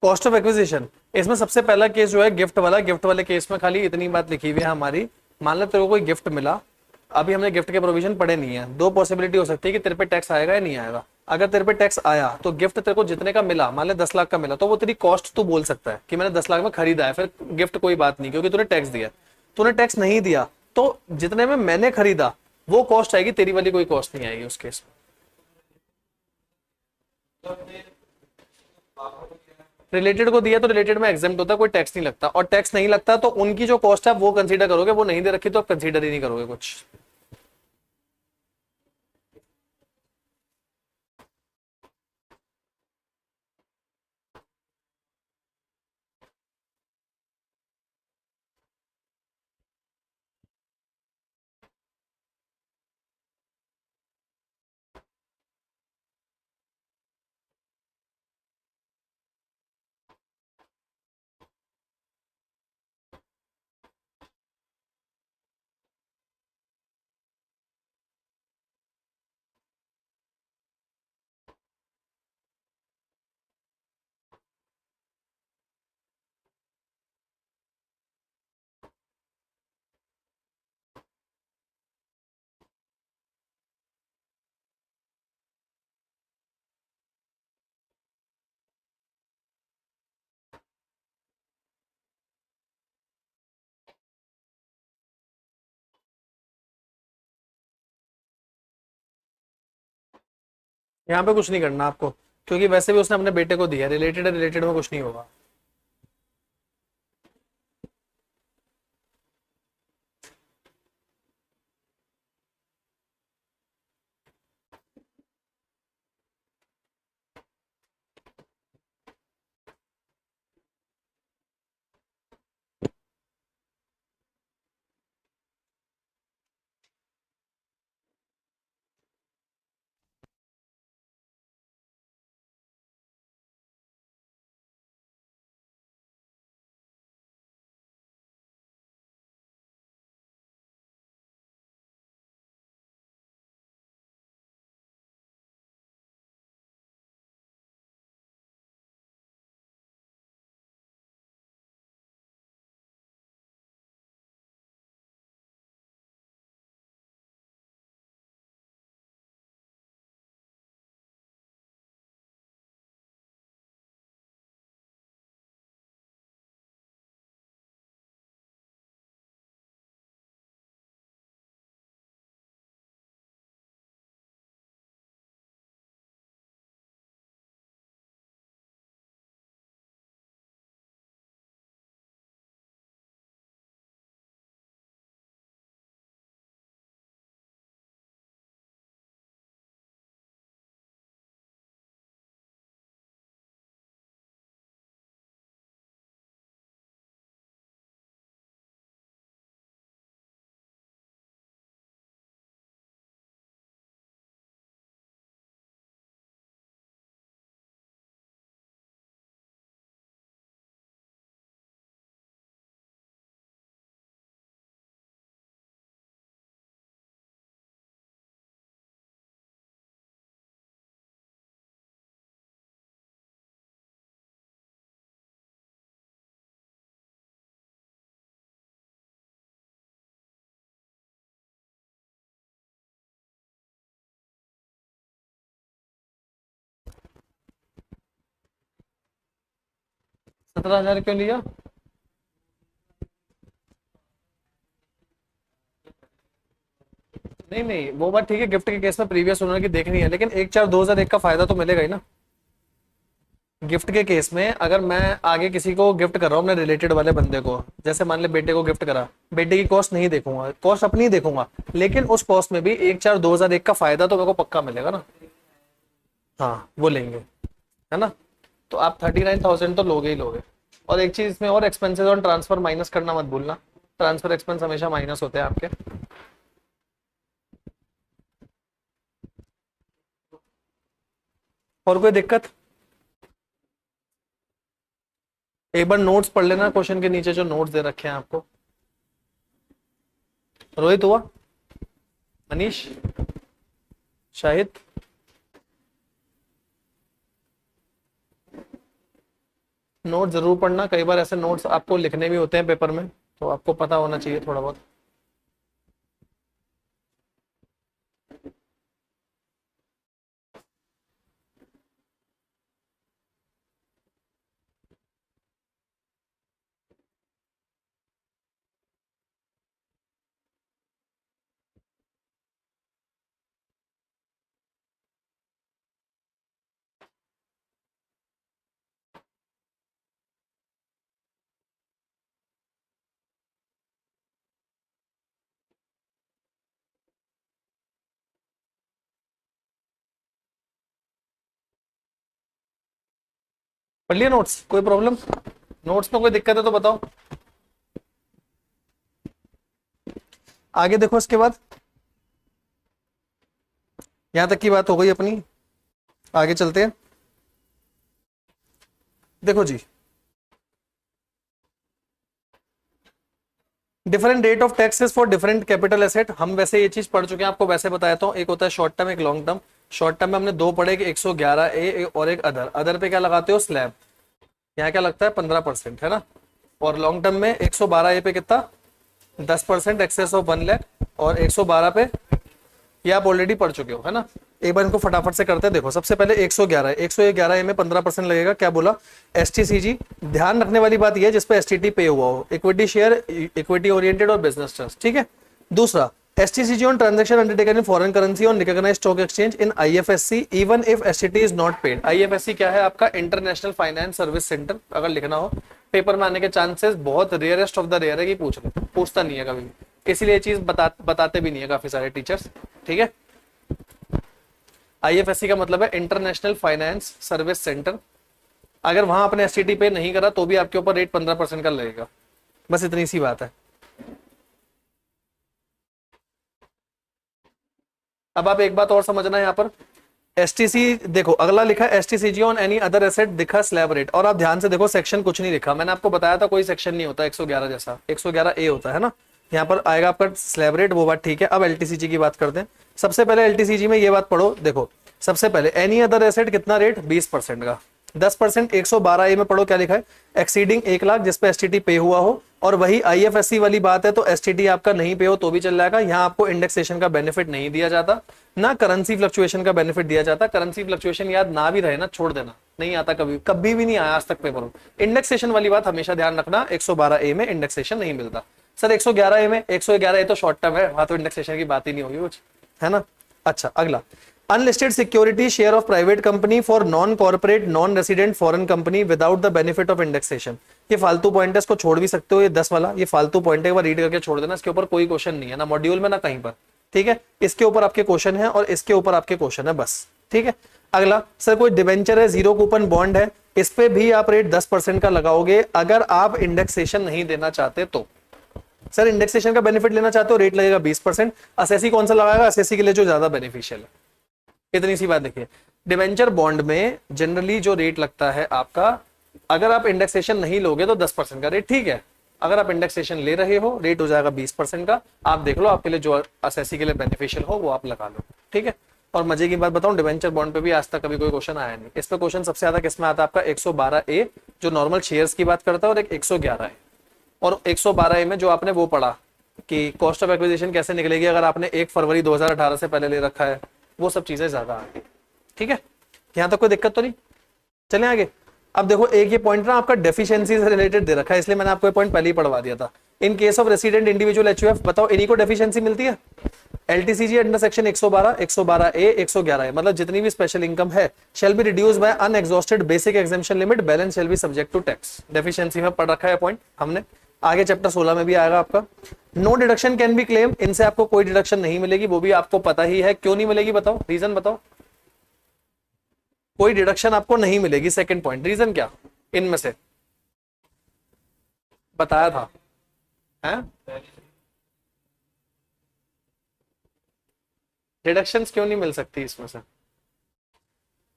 कॉस्ट ऑफ एक्विजिशन, इसमें सबसे पहला केस जो है गिफ्ट वाला, गिफ्ट वाले केस में खाली इतनी बात लिखी हुई है हमारी, मान लो तेरे को कोई गिफ्ट मिला, अभी हमने गिफ्ट के प्रोविजन पढ़े नहीं है, दो पॉसिबिलिटी हो सकती है कि तेरे पे टैक्स आएगा या नहीं आएगा। अगर तेरे पे टैक्स आया तो गिफ्ट तेरे को जितने का मिला, मान ले 10 लाख का मिला, तो वो तेरी कॉस्ट तू बोल सकता है कि मैंने 10 लाख में खरीदा है, फिर गिफ्ट कोई बात नहीं, क्योंकि तूने टैक्स दिया। तूने टैक्स नहीं दिया तो जितने में मैंने खरीदा वो कॉस्ट आएगी, तेरी वाली कोई कॉस्ट नहीं आएगी उस केस में। रिलेटेड को दिया तो रिलेटेड में एग्जाम्प्ट होता है, कोई टैक्स नहीं लगता, और टैक्स नहीं लगता तो उनकी जो कॉस्ट है वो कंसीडर करोगे, वो नहीं दे रखी तो आप कंसीडर ही नहीं करोगे कुछ। यहाँ पे कुछ नहीं करना आपको, क्योंकि वैसे भी उसने अपने बेटे को दिया, रिलेटेड है, रिलेटेड में कुछ नहीं होगा। 17,000 क्यों लिया? नहीं नहीं, वो बात ठीक है, गिफ्ट के केस में प्रीवियस ओनर की देखनी है, लेकिन 1,4,2,001 का फायदा तो मिलेगा ही ना। गिफ्ट के केस में अगर मैं आगे किसी को गिफ्ट कर रहा हूँ अपने रिलेटेड वाले बंदे को, जैसे मान ले बेटे को गिफ्ट करा, बेटे की कॉस्ट नहीं देखूंगा, कॉस्ट अपनी ही देखूंगा, लेकिन उस कॉस्ट में भी 1,4,2,001 का फायदा तो मेरे को पक्का मिलेगा ना। हाँ वो लेंगे, है ना। तो आप 39,000 तो लोगे ही लोगे। और एक चीज इसमें और, एक्सपेंसेस ऑन ट्रांसफर माइनस करना मत भूलना, ट्रांसफर एक्सपेंस हमेशा माइनस होते हैं आपके। और कोई दिक्कत? एक बार नोट्स पढ़ लेना, क्वेश्चन के नीचे जो नोट्स दे रखे हैं आपको। रोहित हुआ? मनीष? शाहिद? नोट जरूर पढ़ना, कई बार ऐसे नोट्स आपको लिखने भी होते हैं पेपर में, तो आपको पता होना चाहिए थोड़ा बहुत। पढ़ लिया नोट्स? कोई प्रॉब्लम? नोट्स में कोई दिक्कत है तो बताओ। आगे देखो, इसके बाद यहां तक की बात हो गई अपनी, आगे चलते हैं। देखो जी, different rate of taxes for different capital asset, हम वैसे ये चीज पढ़ चुके हैं, आपको वैसे बताया था। एक होता है शॉर्ट टर्म, एक लॉन्ग टर्म। शॉर्ट टर्म में हमने दो पढ़े, कि 111A और एक अदर। अदर पे क्या लगाते हो? स्लैब। यहाँ क्या लगता है? 15%, है ना। और लॉन्ग टर्म में 112A पे कितना? 10% एक्सेस ऑफ 1 लाख। और 112 पे ये आप ऑलरेडी पढ़ चुके हो, है ना। एक बार इनको फटाफट से करते हैं। देखो सबसे पहले 111 में 15% लगेगा। क्या बोला? एसटीसीजी। ध्यान रखने वाली बात यह है जिसपे एसटीटी पे हुआ हो, इक्विटी शेयर, इक्विटी ओरिएंटेड और बिजनेस ट्रस्ट, ठीक है। दूसरा, STCG on transaction undertaken in foreign currency on recognised stock exchange in IFSC even if STT is not paid. IFSC क्या है? आपका इंटरनेशनल फाइनेंस सर्विस सेंटर। अगर लिखना हो पेपर में आने के चांसेस बहुत रेयरेस्ट ऑफ द रेयर है कि पूछता नहीं है कभी, इसीलिए ये चीज बताते भी नहीं है काफी सारे टीचर्स, ठीक है। आईएफएससी का मतलब है इंटरनेशनल फाइनेंस सर्विस सेंटर। अगर वहां आपने एसटीटी पे नहीं करा तो भी आपके ऊपर रेट 15% का लगेगा, बस इतनी सी बात है। अब आप एक बात और समझना है यहाँ पर, एसटीसी देखो अगला लिखा है STCG on any other asset, दिखा स्लैब रेट। और आप ध्यान से देखो, सेक्शन कुछ नहीं लिखा, मैंने आपको बताया था कोई सेक्शन नहीं होता 111 जैसा, 111A होता है ना। यहाँ पर आएगा आपका स्लैब रेट, वो बात ठीक है। अब एलटीसीजी की बात करते हैं। सबसे पहले एलटीसीजी में ये बात पढ़ो, देखो सबसे पहले एनी अदर एसेट कितना रेट? 20% का। 10% 112A में पढ़ो क्या लिखा है? एक्सीडिंग 1 लाख जिसपे एसटीटी पे हुआ हो। और वही आईएफएससी वाली बात है, तो एसटीटी आपका नहीं पे हो तो भी चल जाएगा। यहाँ आपको इंडेक्सेशन का बेनिफिट नहीं दिया जाता, ना करेंसी फ्लक्चुएशन का बेनिफिट दिया जाता। करेंसी फ्लक्चुएशन याद ना भी रहे ना, छोड़ देना, नहीं आता कभी, कभी भी नहीं आया आज तक पेपर में। इंडेक्सेशन वाली बात हमेशा ध्यान रखना, 112A में इंडेक्सेशन नहीं मिलता। सर 111A में, 111A तो शॉर्ट टर्म है, वहां तो इंडेक्सेशन की बात ही नहीं होगी कुछ, है ना। अच्छा अगला, unlisted security share of private company for non corporate non resident foreign company without the benefit of indexation. ये फालतू पॉइंट है, इसको छोड़ भी सकते हो, ये 10 वाला ये फालतू पॉइंट है, एक बार रीड करके छोड़ देना। इसके ऊपर कोई क्वेश्चन नहीं है ना मॉड्यूल में ना कहीं पर, ठीक है। इसके ऊपर आपके क्वेश्चन है और इसके ऊपर आपके क्वेश्चन है बस, ठीक है। अगला, सर कोई डिवेंचर है, जीरो कूपन बॉन्ड है, इस पे भी आप रेट 10% का लगाओगे अगर आप इंडेक्सेशन नहीं देना चाहते तो। सर इंडेक्सेशन का बेनिफिट लेना चाहते हो, रेट लगेगा 20%। असेसी कौन सा लगाएगा? असेसी के लिए जो ज्यादा बेनिफिशियल है। इतनी सी बात देखिए, डिवेंचर बॉन्ड में जनरली जो रेट लगता है आपका, अगर आप इंडेक्सेशन नहीं लोगे तो 10% का रेट, ठीक है। अगर आप इंडेक्सेशन ले रहे हो रेट हो जाएगा 20% का। आप देख लो आपके लिए जो असेसी के लिए बेनिफिशियल हो वो आप लगा लो, ठीक है। और मजे की बात बताऊं, डिवेंचर बॉन्ड पे भी आज तक कभी कोई क्वेश्चन आया नहीं। इस पे क्वेश्चन सबसे ज्यादा किसमें आता है? आपका 112A जो नॉर्मल शेयर्स की बात करता है, और एक 111 है। और 112A में जो आपने वो पढ़ा कि कॉस्ट ऑफ एक्विजिशन कैसे निकलेगी अगर आपने 1 फरवरी 2018 से पहले ले रखा है, वो सब चीजें ज्यादा आ गई, ठीक है। यहां तक कोई दिक्कत तो नहीं? चलें आगे। अब देखो एक ये पॉइंट ना आपका डेफिशिएंसी से रिलेटेड दे रखा है, इसलिए मैंने आपको ये पॉइंट पहले ही पढ़वा दिया था। In case of resident individual HUF बताओ इन्हीं को डेफिशिएंसी मिलती है। LTCG under section 112, 112 A, 111 A, मतलब जितनी भी स्पेशल इनकम है shall be reduce by unexhausted basic exemption limit, balance shall be subject to tax. Deficiency में पढ़ रखा है पॉइंट हमने, आगे चैप्टर 16 में भी आएगा आपका। No deduction can be claim, इनसे आपको कोई डिडक्शन नहीं मिलेगी, वो भी आपको पता ही है। क्यों नहीं मिलेगी बताओ, रीजन बताओ। कोई डिडक्शन आपको नहीं मिलेगी, सेकंड पॉइंट, रीजन क्या इनमें से बताया था हैं? डिडक्शंस क्यों नहीं मिल सकती इसमें से?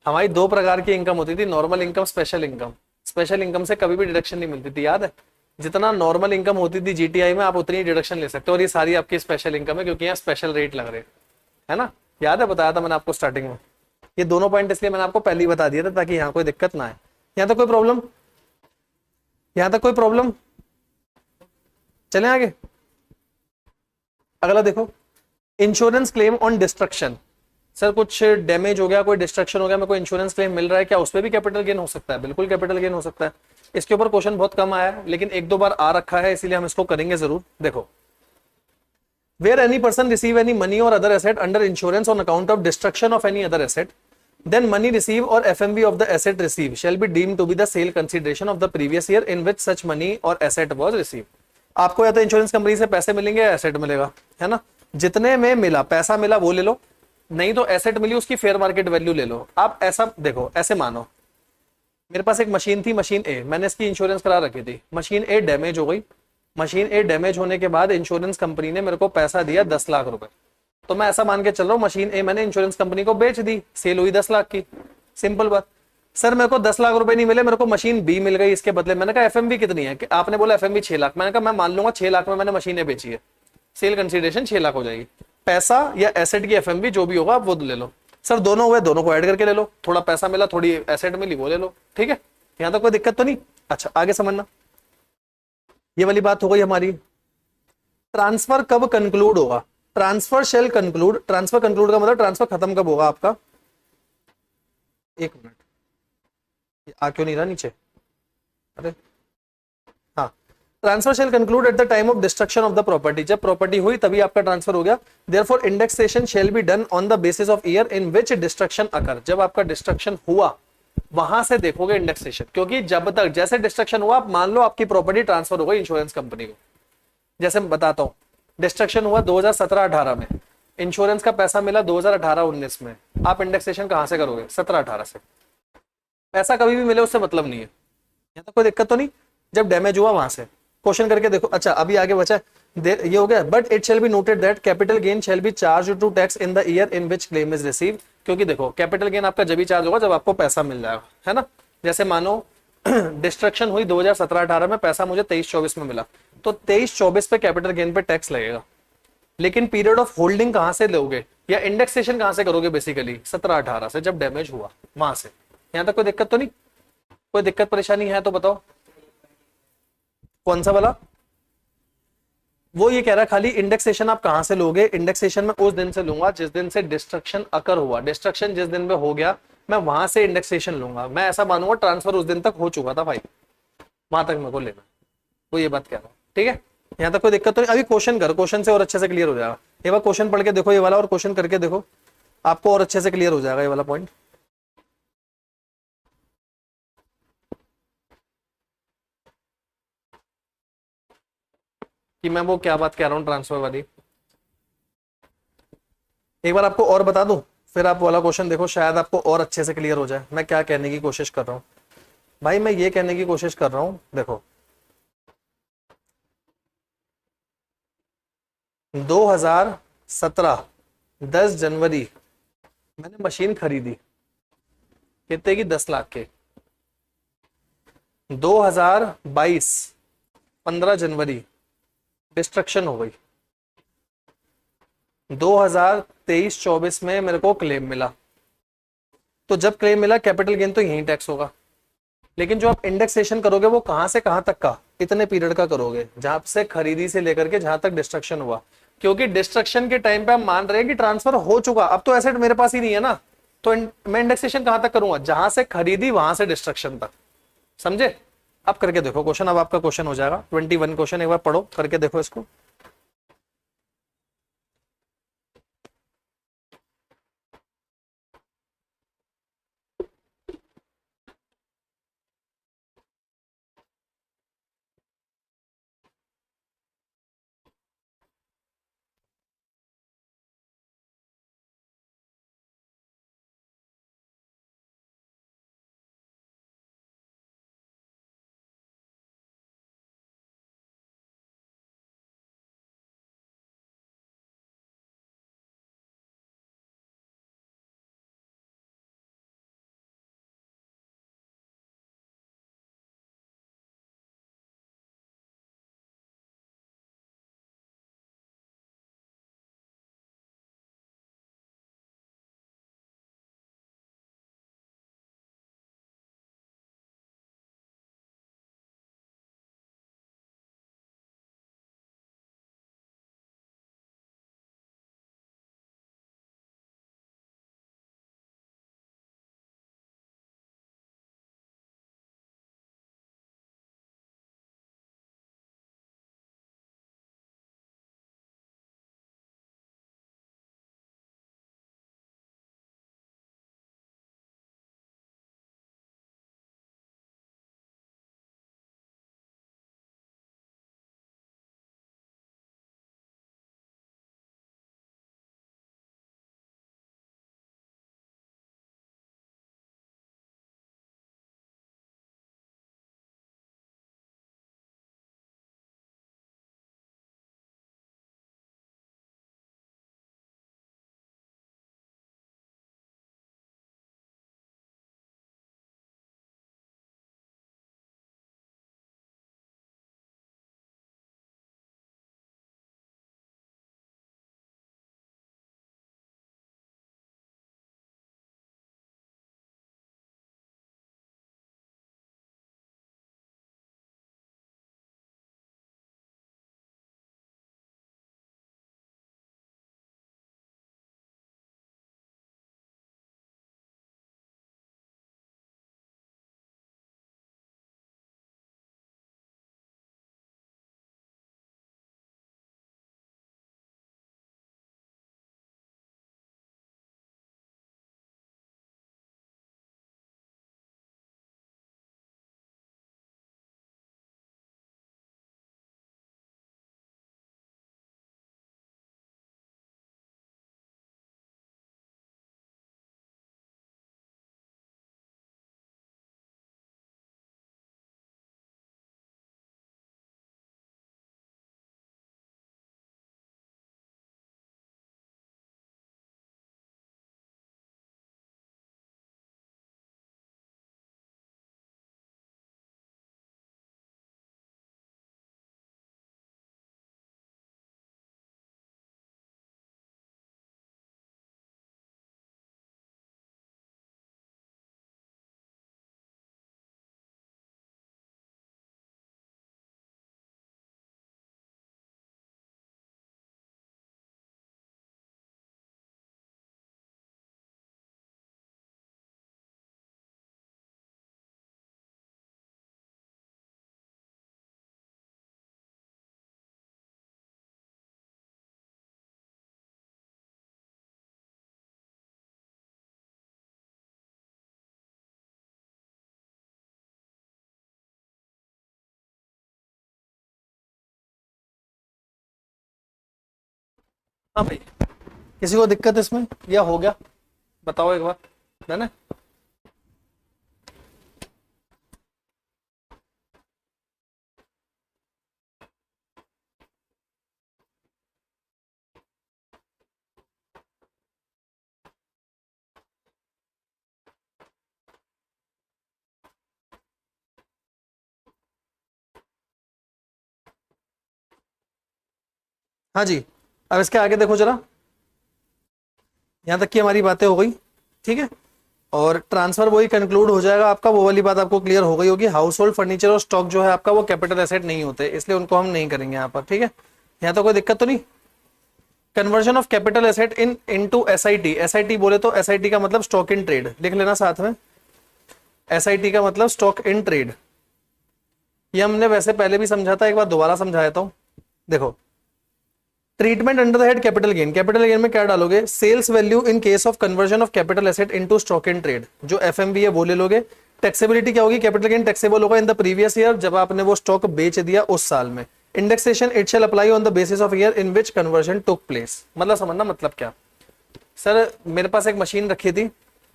हमारी दो प्रकार की इनकम होती थी, normal income, special income. Special income से कभी भी डिडक्शन नहीं मिलती थी, याद है? जितना नॉर्मल इनकम होती थी जीटीआई में आप उतनी डिडक्शन ले सकते हो, और ये सारी आपकी स्पेशल इनकम है क्योंकि यहाँ स्पेशल रेट लग रहे है ना। याद है, बताया था मैंने आपको स्टार्टिंग में। ये दोनों पॉइंट इसलिए मैंने आपको पहले ही बता दिया था ताकि यहाँ कोई दिक्कत ना आए। यहाँ तक कोई प्रॉब्लम? यहाँ तक कोई प्रॉब्लम? चलें आगे। अगला देखो, insurance claim on destruction. Sir कुछ डैमेज हो गया, कोई डिस्ट्रक्शन हो गया, मेरे को इंश्योरेंस क्लेम मिल रहा है, क्या उस पर भी कैपिटल गेन हो सकता है? बिल्कुल कैपिटल गेन हो सकता है। इसके ऊपर क्वेश्चन बहुत कम आया है, लेकिन एक दो बार आ रखा है, इसीलिए हम इसको करेंगे जरूर। देखो, where any person receive any money और other asset under insurance on account of destruction of any other asset, then money receive or FMV of the asset received shall be deemed to be the sale consideration of the previous year in which such money or asset was received। आपको या तो insurance company से पैसे मिलेंगे या asset मिलेगा, है ना। जितने में मिला, पैसा मिला वो ले लो, नहीं तो एसेट मिली उसकी फेयर मार्केट वैल्यू ले लो। आप ऐसा देखो, ऐसे मानो मेरे पास एक मशीन थी, मशीन ए, मैंने इसकी इंश्योरेंस करा रखी थी। मशीन ए डैमेज हो गई। मशीन ए डैमेज होने के बाद इंश्योरेंस कंपनी ने मेरे को पैसा दिया 10 लाख रुपए। तो मैं ऐसा मान के चल रहा हूँ मशीन ए मैंने इंश्योरेंस कंपनी को बेच दी, सेल हुई 10 लाख की, सिंपल बात। सर मेरे को 10 लाख रुपए नहीं मिले, मेरे को मशीन बी मिल गई इसके बदले। मैंने कहा एफएमवी कितनी है? कि आपने बोला एफएमवी 6 लाख। मैंने कहा मैं मान लूंगा 6 लाख में मैंने मशीनें बेची है, सेल कंसीडरेशन 6 लाख हो जाएगी। पैसा या एसेट की एफएमवी जो भी होगा आप वो ले लो। सर दोनों हुए, दोनों को ऐड करके ले लो, थोड़ा पैसा मिला थोड़ी एसेट मिली वो ले लो, ठीक है। यहाँ तक कोई दिक्कत तो नहीं? अच्छा आगे समझना, ये वाली बात हो गई हमारी। ट्रांसफर कब कंक्लूड होगा? Transfer shall conclude, transfer conclude का मतलब ट्रांसफर खत्म कब होगा आपका? एक मिनट, आ क्यों नहीं रहा नीचे? अरे हाँ, transfer shall conclude at the time of destruction of the property. जब प्रॉपर्टी हुई तभी आपका ट्रांसफर हो गया। Therefore indexation shall be done on the basis of year in which destruction occur. जब आपका डिस्ट्रक्शन हुआ वहां से देखोगे इंडेक्सेशन, क्योंकि जब तक जैसे डिस्ट्रक्शन हुआ, आप मान लो आपकी प्रॉपर्टी ट्रांसफर हो गई इंश्योरेंस कंपनी को। जैसे मैं बताता हूँ, डिस्ट्रक्शन हुआ 2017-18 में, इंश्योरेंस का पैसा मिला 2018-19 में, आप इंडेक्सेशन कहां से करोगे? 17-18 से। पैसा कभी भी मिले उससे मतलब नहीं है, यहाँ तक कोई दिक्कत तो नहीं। जब डैमेज हुआ वहां से क्वेश्चन करके देखो। अच्छा अभी आगे बचा ये हो गया, but it shall be noted that capital gain shall be charge to tax in the year in which claim is receive. क्योंकि देखो कैपिटल गेन आपका जब भी चार्ज होगा जब आपको पैसा मिल जाएगा, है ना। जैसे मानो डिस्ट्रक्शन हुई 2017-18 में, पैसा मुझे 23-24 में मिला, तो 23-24 पे कैपिटल गेन पे टैक्स लगेगा। लेकिन पीरियड ऑफ होल्डिंग कहां से लोगे या इंडेक्सेशन कहां से करोगे? बेसिकली 17-18 से, जब डैमेज हुआ वहां से। यहां तक कोई दिक्कत तो नहीं? कोई दिक्कत परेशानी है तो बताओ। कौन सा वाला? वो ये कह रहा है खाली इंडेक्सेशन आप कहां से लोगे? इंडेक्सेशन में उस दिन से लूंगा जिस दिन से डिस्ट्रक्शन अकर हुआ। डिस्ट्रक्शन जिस दिन में हो गया मैं वहां से इंडेक्सेशन लूंगा। मैं ऐसा मानूंगा ट्रांसफर उस दिन तक हो चुका था भाई, वहां तक मेरे को लेना। वो ये बात कह रहा है, ठीक है। यहाँ तक कोई दिक्कत तो नहीं। अभी क्वेश्चन कर, क्वेश्चन से और अच्छे से क्लियर हो जाएगा। ये बार क्वेश्चन पढ़ के देखो ये वाला, और क्वेश्चन करके देखो, आपको और अच्छे से क्लियर हो जाएगा ये वाला पॉइंट। कि मैं वो क्या बात कह रहा हूँ ट्रांसफर वाली। एक बार आपको और बता दूं, फिर आप वाला क्वेश्चन देखो, शायद आपको और अच्छे से क्लियर हो जाए मैं क्या कहने की कोशिश कर रहा हूं। भाई मैं ये कहने की कोशिश कर रहा हूं, देखो 2017 10 जनवरी मैंने मशीन खरीदी, कितने की? 10 लाख के। 2022 15 जनवरी डिस्ट्रक्शन हो गई। 2023-24 में मेरे को क्लेम मिला, तो जब क्लेम मिला कैपिटल गेन तो यही टैक्स होगा। लेकिन जो आप इंडेक्सेशन करोगे वो कहां से कहां तक का? इतने पीरियड का करोगे जहां से खरीदी से लेकर के जहां तक डिस्ट्रक्शन हुआ। क्योंकि डिस्ट्रक्शन के टाइम पे हम मान रहे हैं कि ट्रांसफर हो चुका, अब तो एसेट मेरे पास ही नहीं है ना, तो मैं इंडेक्सेशन कहां तक करूंगा? जहां से खरीदी वहां से डिस्ट्रक्शन तक। समझे? अब करके देखो क्वेश्चन, अब आपका क्वेश्चन हो जाएगा 21 क्वेश्चन, एक बार पढ़ो करके देखो इसको। हाँ भाई, किसी को दिक्कत इसमें या हो गया? बताओ एक बार, है ना? हाँ जी, अब इसके आगे देखो जरा, यहाँ तक की हमारी बातें हो गई, ठीक है। और ट्रांसफर वही कंक्लूड हो जाएगा आपका, वो वाली बात आपको क्लियर हो गई होगी। हाउस होल्ड फर्नीचर और स्टॉक जो है आपका वो कैपिटल एसेट नहीं होते, इसलिए उनको हम नहीं करेंगे यहाँ पर, ठीक है। यहाँ तो कोई दिक्कत तो नहीं। Conversion of capital asset in into SIT, SIT बोले तो एसआईटी का मतलब स्टॉक इन ट्रेड, लिख लेना साथ में। एसआईटी का मतलब स्टॉक इन ट्रेड, ये हमने वैसे पहले भी समझा था, एक बार दोबारा समझाया था। देखो, treatment under the head capital gain. Capital gain में क्या डालोगे? Sales value in case of conversion of capital asset into stock in trade. जो एफएमवी है वो ले लोगे। टैक्सेबिलिटी क्या होगी? कैपिटल गेन टैक्सेबल होगा इन द प्रीवियस ईयर, जब आपने वो स्टॉक बेच दिया उस साल में। Indexation it shall apply on the basis of year in which conversion took place. मतलब समझना मतलब क्या? सर मेरे पास एक मशीन रखी थी,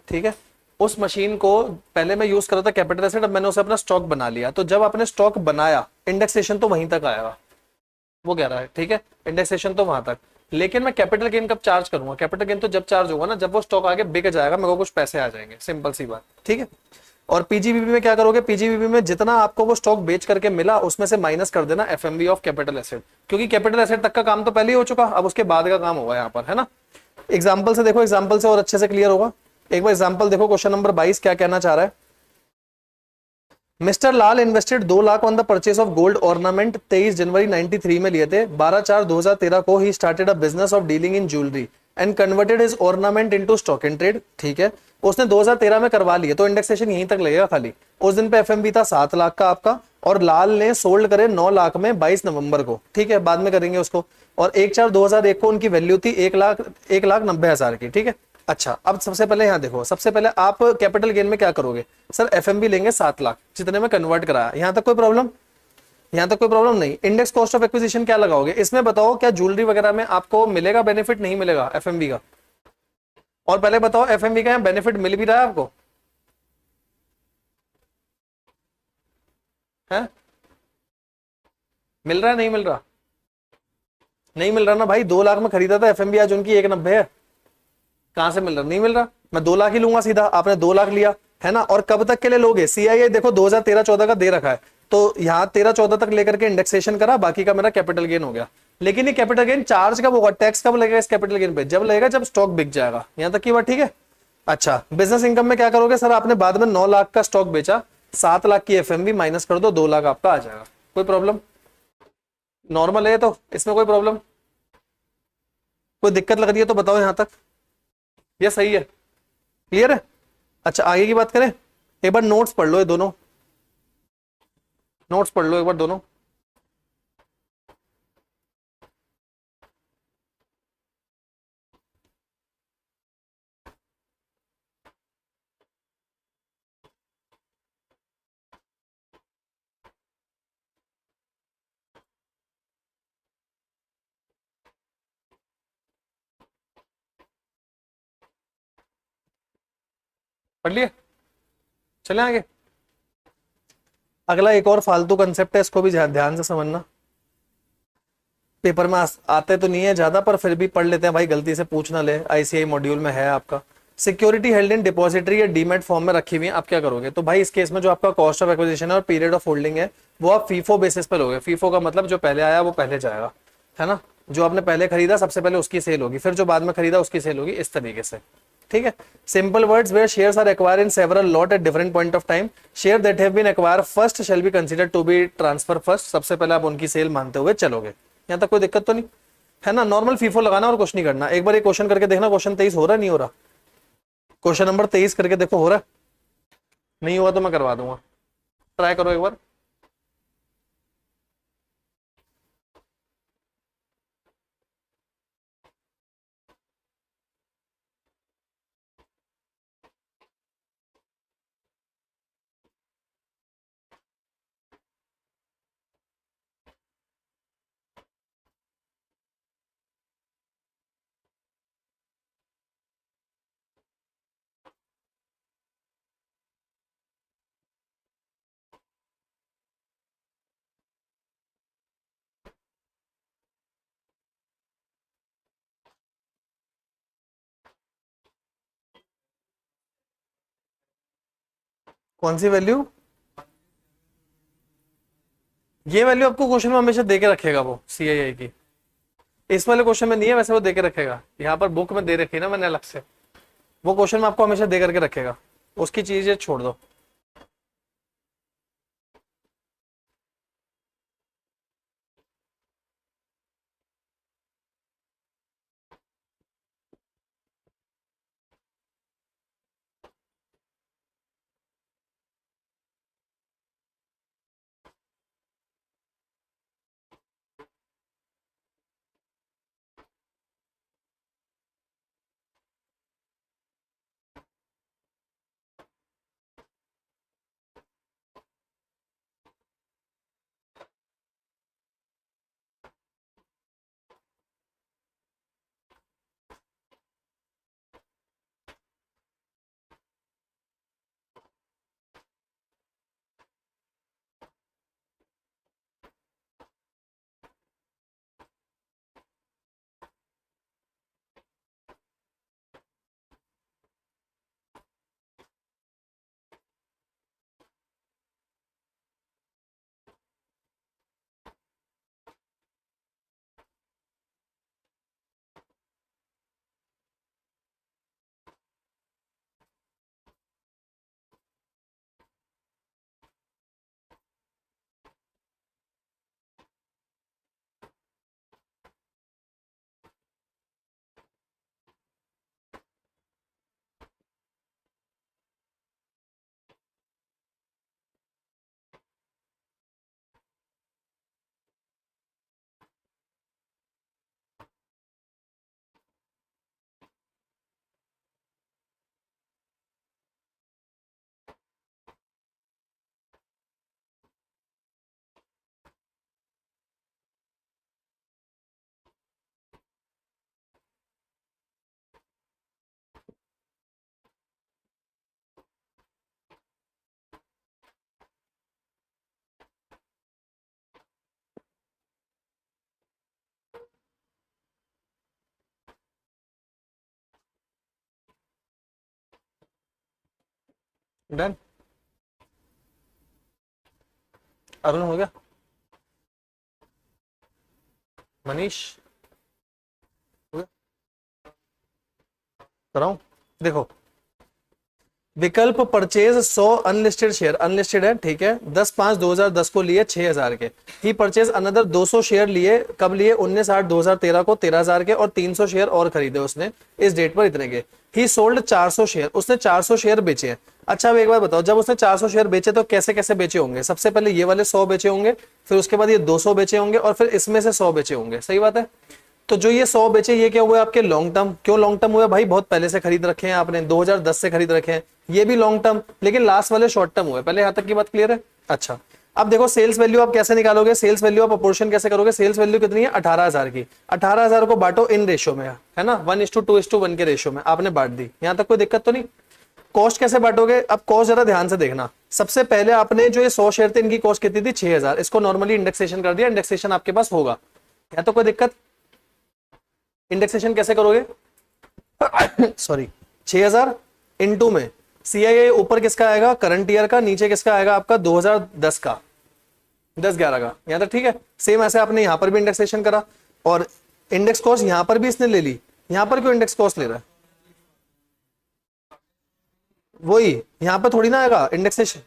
ठीक है, उस मशीन को पहले मैं यूज कर रहा था कैपिटल एसेट, अब मैंने उसे अपना स्टॉक बना लिया। तो जब आपने स्टॉक बनाया, इंडेक्सेशन तो वहीं तक आएगा, वो कह रहा है, ठीक है, इंडेक्सेशन तो वहां तक। लेकिन मैं कैपिटल गेन कब चार्ज करूंगा? कैपिटल गेन तो जब चार्ज होगा ना, जब वो स्टॉक आगे बिक जाएगा, मेरे को कुछ पैसे आ जाएंगे, सिंपल सी बात, ठीक है। और पीजीबीपी में क्या करोगे? पीजीबीपी में जितना आपको वो स्टॉक बेच करके मिला उसमें से माइनस कर देना एफएमवी ऑफ कैपिटल एसेट, क्योंकि कैपिटल एसेट तक का काम तो पहले ही हो चुका, अब उसके बाद का काम होगा यहाँ पर, है ना। एग्जाम्पल से देखो, एग्जाम्पल से और अच्छे से क्लियर होगा। एक बार एग्जाम्पल देखो, क्वेश्चन नंबर 22 क्या कहना चाह रहा है। Mister Lal invested 2 lakh on the purchase of gold ornament 23 जनवरी 93 में लिए थे। 12/4/2013 को he started a business of dealing in jewellery and converted his ornament into stock in trade. ठीक है, उसने 2013 में करवा लिए, तो इंडेक्सेशन यहीं तक लगेगा खाली। उस दिन पे एफएमवी था 7 लाख का आपका, और लाल ने सोल्ड करे 9 लाख में 22 नवंबर को, ठीक है, बाद में करेंगे उसको। और 1/4/2001 को उनकी वैल्यू थी 1,90,000 की, ठीक है। अच्छा, अब सबसे पहले यहां देखो, सबसे पहले आप कैपिटल गेन में क्या करोगे? सर एफएमबी लेंगे 7 लाख, जितने में कन्वर्ट कराया, यहां तक कोई प्रॉब्लम? यहां तक कोई प्रॉब्लम नहीं। इंडेक्स कॉस्ट ऑफ एक्विजिशन क्या लगाओगे? इसमें बताओ, क्या ज्वेलरी वगैरह में आपको मिलेगा बेनिफिट, नहीं मिलेगा एफएमबी का? और पहले बताओ, एफएमबी का बेनिफिट मिल भी रहा है आपको? है? मिल रहा है, नहीं मिल रहा? नहीं मिल रहा ना भाई, 2 लाख में खरीदा था एफएमबी, आज उनकी 1,90 है। कहां से मिल रहा? नहीं मिल रहा। मैं 2 लाख ही लूंगा सीधा, आपने 2 लाख लिया, है ना। और कब तक के लिए लोगे? सीआईए देखो 2013-14 का दे रखा है, तो यहाँ 13-14 तक लेकर के इंडेक्सेशन करा, बाकी का मेरा कैपिटल गेन हो गया। लेकिन ये कैपिटल गेन चार्ज कब होगा? टैक्स कब लगेगा इस कैपिटल गेन पे? जब लगेगा जब स्टॉक बिक जाएगा। यहाँ तक की बात ठीक है। अच्छा, बिजनेस इनकम में क्या करोगे? सर आपने बाद में 9 लाख का स्टॉक बेचा, 7 लाख की एफएमबी माइनस कर दो, 2 लाख आपका आ जाएगा। कोई प्रॉब्लम? नॉर्मल है तो, इसमें कोई प्रॉब्लम, कोई दिक्कत लग रही है तो बताओ यहां तक। ये सही है, क्लियर है। अच्छा, आगे की बात करें। एक बार नोट्स पढ़ लो, ये दोनों नोट्स पढ़ लो एक बार दोनों। पढ़ लिए? चले आगे। अगला एक और फालतू कंसेप्ट है, इसको भी ध्यान ध्यान से समझना। पेपर में आते तो नहीं है ज्यादा, पर फिर भी पढ़ लेते हैं भाई, गलती से पूछ ना ले, आईसीआई मॉड्यूल में है आपका। सिक्योरिटी हेल्ड इन डिपॉजिटरी या डीमेट फॉर्म में रखी हुई है, आप क्या करोगे? तो भाई इस केस में जो आपका कॉस्ट ऑफ एक्विजिशन है और पीरियड ऑफ होल्डिंग है, वो आप फीफो बेसिस पर लोगे। फीफो का मतलब जो पहले आया वो पहले जाएगा, है ना। जो आपने पहले खरीदा सबसे पहले उसकी सेल होगी, फिर जो बाद में खरीदा उसकी सेल होगी, इस तरीके से, ठीक है। Simple words, where shares are acquired in several lot at different point of time, share that have been acquired first shall be considered to be transfer first. सबसे पहले आप उनकी सेल मानते हुए चलोगे। यहाँ तक कोई दिक्कत तो नहीं है ना। नॉर्मल फीफो लगाना और कुछ नहीं करना। एक बार ये क्वेश्चन करके देखना, क्वेश्चन 23 हो रहा है नहीं हो रहा? क्वेश्चन नंबर 23 करके देखो, हो रहा है? नहीं हुआ तो मैं करवा दूंगा, ट्राई करो एक बार। कौन सी वैल्यू? ये वैल्यू आपको क्वेश्चन में हमेशा दे के रखेगा वो, सीआईआई की। इस वाले क्वेश्चन में नहीं है वैसे, वो दे के रखेगा, यहाँ पर बुक में दे रखी है ना मैंने अलग से। वो क्वेश्चन में आपको हमेशा दे करके रखेगा, उसकी चीजें छोड़ दो। डन। अरुण हो गया? मनीष हो गया? कराऊं? देखो, विकल्प परचेज 100 अनलिस्टेड शेयर, अनलिस्टेड है ठीक है, 10/5/2010 को लिए 6000 के। ही परचेज अनदर 200 शेयर लिए, कब लिए? 19/8/2013 को 13000 के, और 300 शेयर और खरीदे उसने इस डेट पर इतने के। ही सोल्ड 400 शेयर, उसने 400 शेयर बेचे हैं। अच्छा अब एक बार बताओ, जब उसने 400 शेयर बेचे तो कैसे कैसे बेचे होंगे? सबसे पहले ये वाले 100 बेचे होंगे, फिर उसके बाद ये 200 बेचे होंगे, और फिर इसमें से 100 बेचे होंगे। सही बात है। तो जो ये 100 बेचे, ये क्या हुए आपके? Long term. क्यों लॉन्ग टर्म हुए भाई? बहुत पहले से खरीद रखे हैं आपने, 2010 से खरीद रखे हैं, ये भी लॉन्ग टर्म। लेकिन लास्ट वाले शॉर्ट टर्म हुए। पहले यहां तक की बात क्लियर है? अच्छा, अब देखो सेल्स वैल्यू आप कैसे निकालोगे? सेल्स वैल्यू आप अपोर्शन कैसे करोगे? सेल्स वैल्यू कितनी है? 18000 की। 18000 को बांटो इन रेशियो में, है ना, 1:2:1 के रेशियो में आपने बांट दी। यहां तक कोई दिक्कत तो नहीं? कॉस्ट कैसे बांटोगे? अब कॉस्ट जरा ध्यान से देखना। सबसे पहले आपने जो ये 100 शेयर थे, इनकी कॉस्ट कितनी थी? 6000। इसको नॉर्मली इंडेक्सेशन कर दिया, इंडेक्सेशन आपके पास होगा। या तो कोई दिक्कत? इंडेक्सेशन कैसे करोगे? सॉरी, 6000 इंटू में सीआईए, ऊपर किसका आएगा? करंट ईयर का, नीचे किसका आएगा आपका? 2010 का, 10/11 का। यहां तक ठीक है? सेम ऐसे आपने यहां पर भी इंडेक्सेशन करा, और इंडेक्स कॉस्ट यहां पर भी इसने ले ली। यहां पर क्यों इंडेक्स कॉस्ट ले रहा है? वही यहां पर थोड़ी ना आएगा इंडेक्सेशन।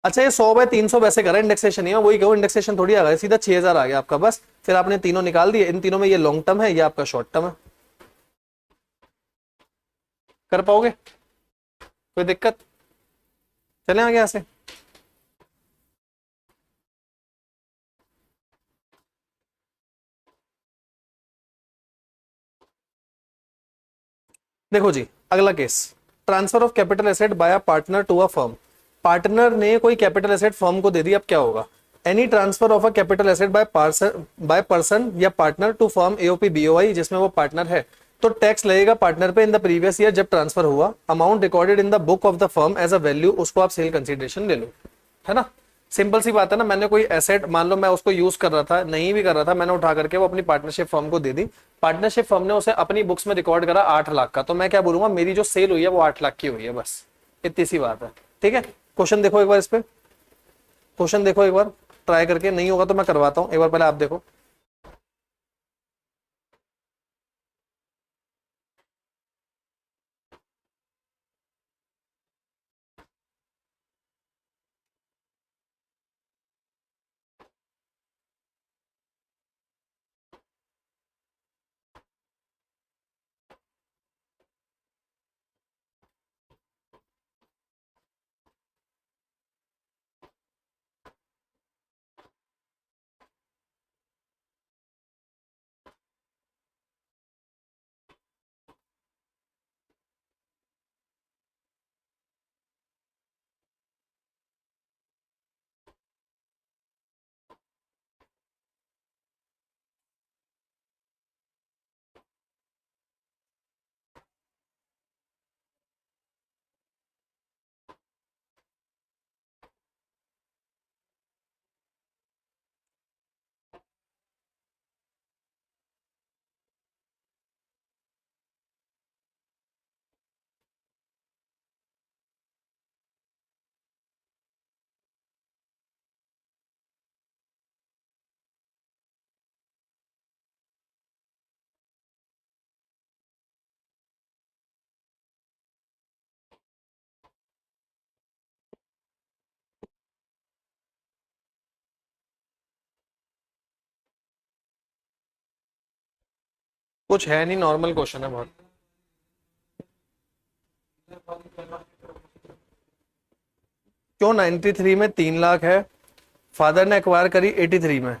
अच्छा, ये 100/300 वैसे करा इंडेक्सेशन, ही वही कहो, इंडेक्सेशन थोड़ी आ गया, सीधा 6000 आ गया आपका बस। फिर आपने तीनों निकाल दिए, इन तीनों में ये लॉन्ग टर्म है, ये आपका शॉर्ट टर्म है। कर पाओगे? कोई दिक्कत? चले आगे यहां से। देखो जी, अगला case, transfer of capital asset by a partner to a firm. Partner ने कोई कैपिटल एसेट फर्म को दे दी। अब क्या होगा? Any transfer of a capital asset by person या partner to firm AOP BOI, जिसमें वो पार्टनर है, तो टैक्स लगेगा पार्टनर पे इन द प्रीवियस ईयर जब ट्रांसफर हुआ। Amount recorded in the book of the firm as a value, उसको आप सेल कंसिडरेशन ले लो, है ना। सिंपल सी बात है ना। मैंने कोई एसेट, मान लो मैं उसको यूज कर रहा था, नहीं भी कर रहा था, मैंने उठा करके वो अपनी पार्टनरशिप फर्म को दे दी। पार्टनरशिप फर्म ने उसे अपनी बुक्स में रिकॉर्ड करा 8 लाख का, तो मैं क्या बोलूंगा? मेरी जो सेल हुई है वो 8 लाख की हुई है, बस इतनी सी बात है। ठीक है, क्वेश्चन देखो एक बार, इस पे क्वेश्चन देखो एक बार ट्राई करके, नहीं होगा तो मैं करवाता हूं, एक बार पहले आप देखो। कुछ है नहीं, नॉर्मल क्वेश्चन है बहुत। क्यों 93 में 3 लाख है, फादर ने एक्वायर करी 83 में?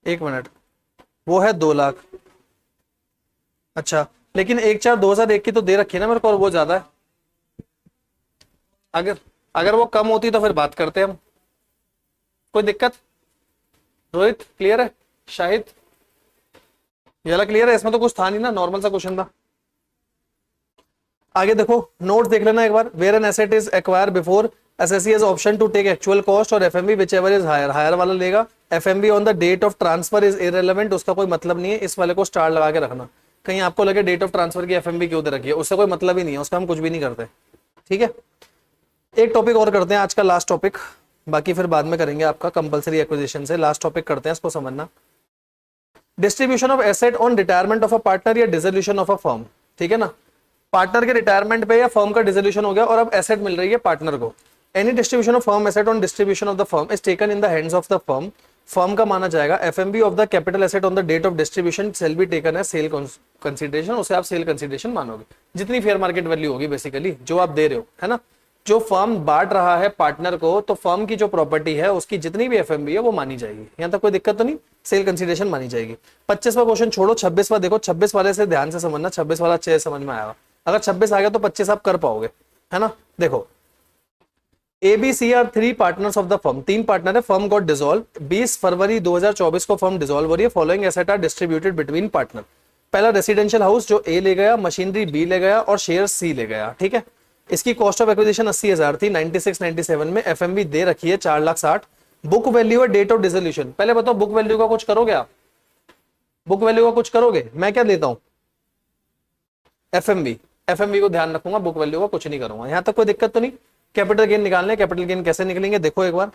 एक मिनट, वो है 2 लाख। अच्छा, लेकिन 1/4/2001 की तो दे रखी है ना मेरे को, और वो ज्यादा है। अगर अगर वो कम होती तो फिर बात करते हम। कोई दिक्कत? रोहित क्लियर है? शाहिद ये वाला क्लियर है? इसमें तो कुछ था नहीं ना, नॉर्मल सा क्वेश्चन था। आगे देखो, नोट देख लेना एक बार। Where an asset is acquire before SSC has option to take actual cost और FMB whichever is higher, higher वाला लेगा। FMB on the date of transfer is irrelevant, उसका कोई मतलब नहीं है, इस वाले को स्टार लगा के रखना। कहीं आपको लगे डेट ऑफ ट्रांसफर की एफएमबी क्यों दे रखी है, उससे कोई मतलब ही नहीं है, उसका हम कुछ भी नहीं करते। ठीक है, एक टॉपिक और करते हैं आज का लास्ट टॉपिक, बाकी फिर बाद में करेंगे आपका कंपलसरी एक्विजिशन से। लास्ट टॉपिक करते हैं, इसको समझना। Distribution of asset on retirement of a partner या डिसोल्यूशन ऑफ अ फर्म। ठीक है ना, पार्टनर के रिटायरमेंट पे या फर्म का डिसोल्यूशन हो गया और अब एसेट मिल रही है पार्टनर को। Any distribution of firm asset on distribution of the firm is taken in the hands of the firm. Firm का माना जाएगा। FMB of the capital asset on the date of distribution shall be taken as sale consideration. उसे आप sale consideration मानोगे, जितनी fair market value होगी basically जो आप दे रहे हो, है ना। जो फर्म बांट रहा है पार्टनर को, तो फर्म की जो प्रॉपर्टी है उसकी जितनी भी एफएमबी है वो मानी जाएगी। यहां तक कोई दिक्कत तो नहीं, सेल कंसीडरेशन मानी जाएगी। 25वां क्वेश्चन छोड़ो, 26वां देखो। 26 वाले से ध्यान से समझना, 26 वाला अच्छे से समझ में आएगा। अगर 26 आ गया तो 25 आप कर पाओगे, है ना। देखो, A B C are 3 partners of the firm. 3 partner है, फर्म गॉट डिसॉल्व। 20 फरवरी 2024 को फर्म डिसॉल्व हो रही है। Following asset are distributed between partner. पहला रेसिडेंशियल हाउस जो ए ले गया, मशीनरी बी ले गया और शेयर सी ले गया। ठीक है, इसकी कॉस्ट ऑफ एक्विजिशन 80,000 थी। 96-97 में एफएमबी दे रखी है 4,60,000। बुक वैल्यू है डेट ऑफ डिसोल्यूशन। पहले बताओ बुक वैल्यू का कुछ करोगे आप? बुक वैल्यू का कुछ करोगे? मैं क्या देता हूं? एफएमबी। एफएमबी को ध्यान रखूंगा, बुक वैल्यू का कुछ नहीं करूंगा। यहां तक कोई दिक्कत तो नहीं। कैपिटल गेन निकालने, कैपिटल गेन कैसे निकलेंगे देखो एक बार।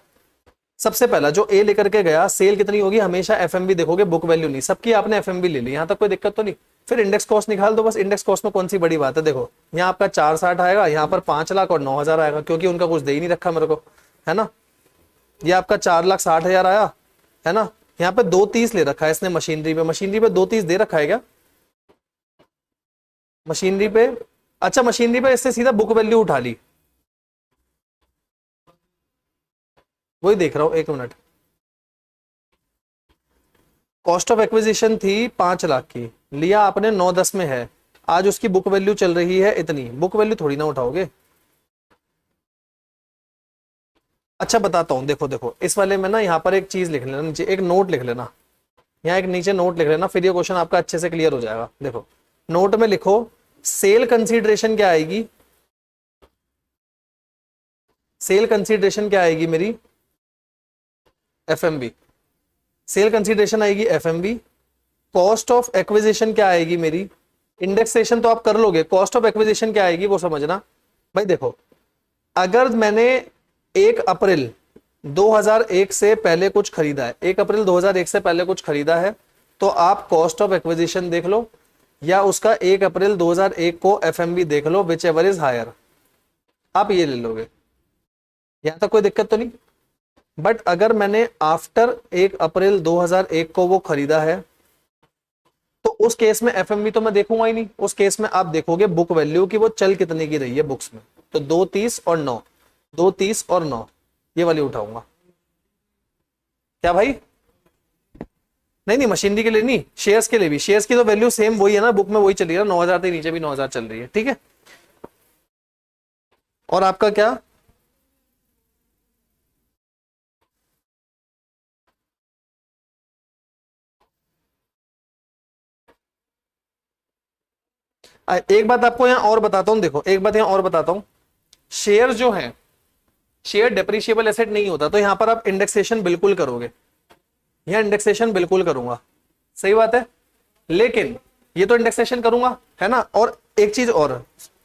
सबसे पहला जो ए लेकर के गया, सेल कितनी होगी? हमेशा एफएमबी देखोगे, बुक वैल्यू नहीं। सबकी आपने एफएमबी ले ली, यहां तक कोई दिक्कत तो नहीं। फिर इंडेक्स कॉस्ट निकाल दो बस। इंडेक्स कॉस्ट में कौन सी बड़ी बात है? देखो यहाँ आपका 4,60 आएगा, यहाँ पर 5 लाख और 9,000 आएगा, क्योंकि उनका कुछ दे ही नहीं रखा मेरे को, है ना। ये आपका 4,60,000 आया, है ना। यहाँ पे 2,30 ले रखा है इसने मशीनरी पे। मशीनरी पे 2,30 दे रखा है क्या मशीनरी पे? अच्छा, मशीनरी पे इससे सीधा बुक वैल्यू उठा ली, वही देख रहा हूं, एक मिनट। कॉस्ट ऑफ एक्विजिशन थी 5 लाख की, लिया आपने 9-10 में है। आज उसकी बुक वैल्यू चल रही है इतनी, बुक वैल्यू थोड़ी ना उठाओगे। अच्छा बताता हूं, देखो देखो इस वाले में ना, यहाँ पर एक चीज लिख लेना नीचे, एक नोट लिख लेना। यहाँ एक नीचे नोट लिख लेना, फिर ये क्वेश्चन आपका अच्छे से क्लियर हो जाएगा। देखो नोट में लिखो, सेल कंसीडरेशन क्या आएगी? सेल कंसीडरेशन क्या आएगी मेरी? एफएमबी। सेल कंसीडरेशन आएगी एफएमबी। कॉस्ट ऑफ एक्विजिशन क्या आएगी मेरी? इंडेक्सेशन तो आप कर लोगे, कॉस्ट ऑफ एक्विजिशन क्या आएगी वो समझना। भाई देखो, अगर मैंने 1 अप्रैल 2001 से पहले कुछ खरीदा है, 1 अप्रैल 2001 से पहले कुछ खरीदा है, तो आप कॉस्ट ऑफ एक्विजिशन देख लो, या उसका 1 अप्रैल 2001 को एफएमबी देख लो, विच एवर इज हायर, आप ये ले लोगे। यहां तक कोई दिक्कत तो नहीं। बट अगर मैंने आफ्टर 1 अप्रैल 2001 को वो खरीदा है, तो उस केस में एफएमबी तो मैं देखूंगा ही नहीं। उस केस में आप देखोगे बुक वैल्यू की वो चल कितने की रही है बुक्स में। तो 2,30 और 9, 2,30 और 9 ये वाली उठाऊंगा। क्या भाई? नहीं नहीं, मशीनरी के लिए नहीं, शेयर्स के लिए भी। शेयर्स की तो वैल्यू सेम वही है ना, बुक में वही चल रही है ना, 9,000 से नीचे भी 9,000 चल रही है। ठीक है, और आपका क्या? एक बात आपको यहां और बताता हूं, देखो एक बात यहां और बताता हूं। शेयर जो है, शेयर डेप्रिशिएबल एसेट नहीं होता, तो यहां पर आप इंडेक्सेशन बिल्कुल करोगे। यहां इंडेक्सेशन बिल्कुल करूंगा, सही बात है। लेकिन ये तो इंडेक्सेशन करूंगा, है ना। और एक चीज और,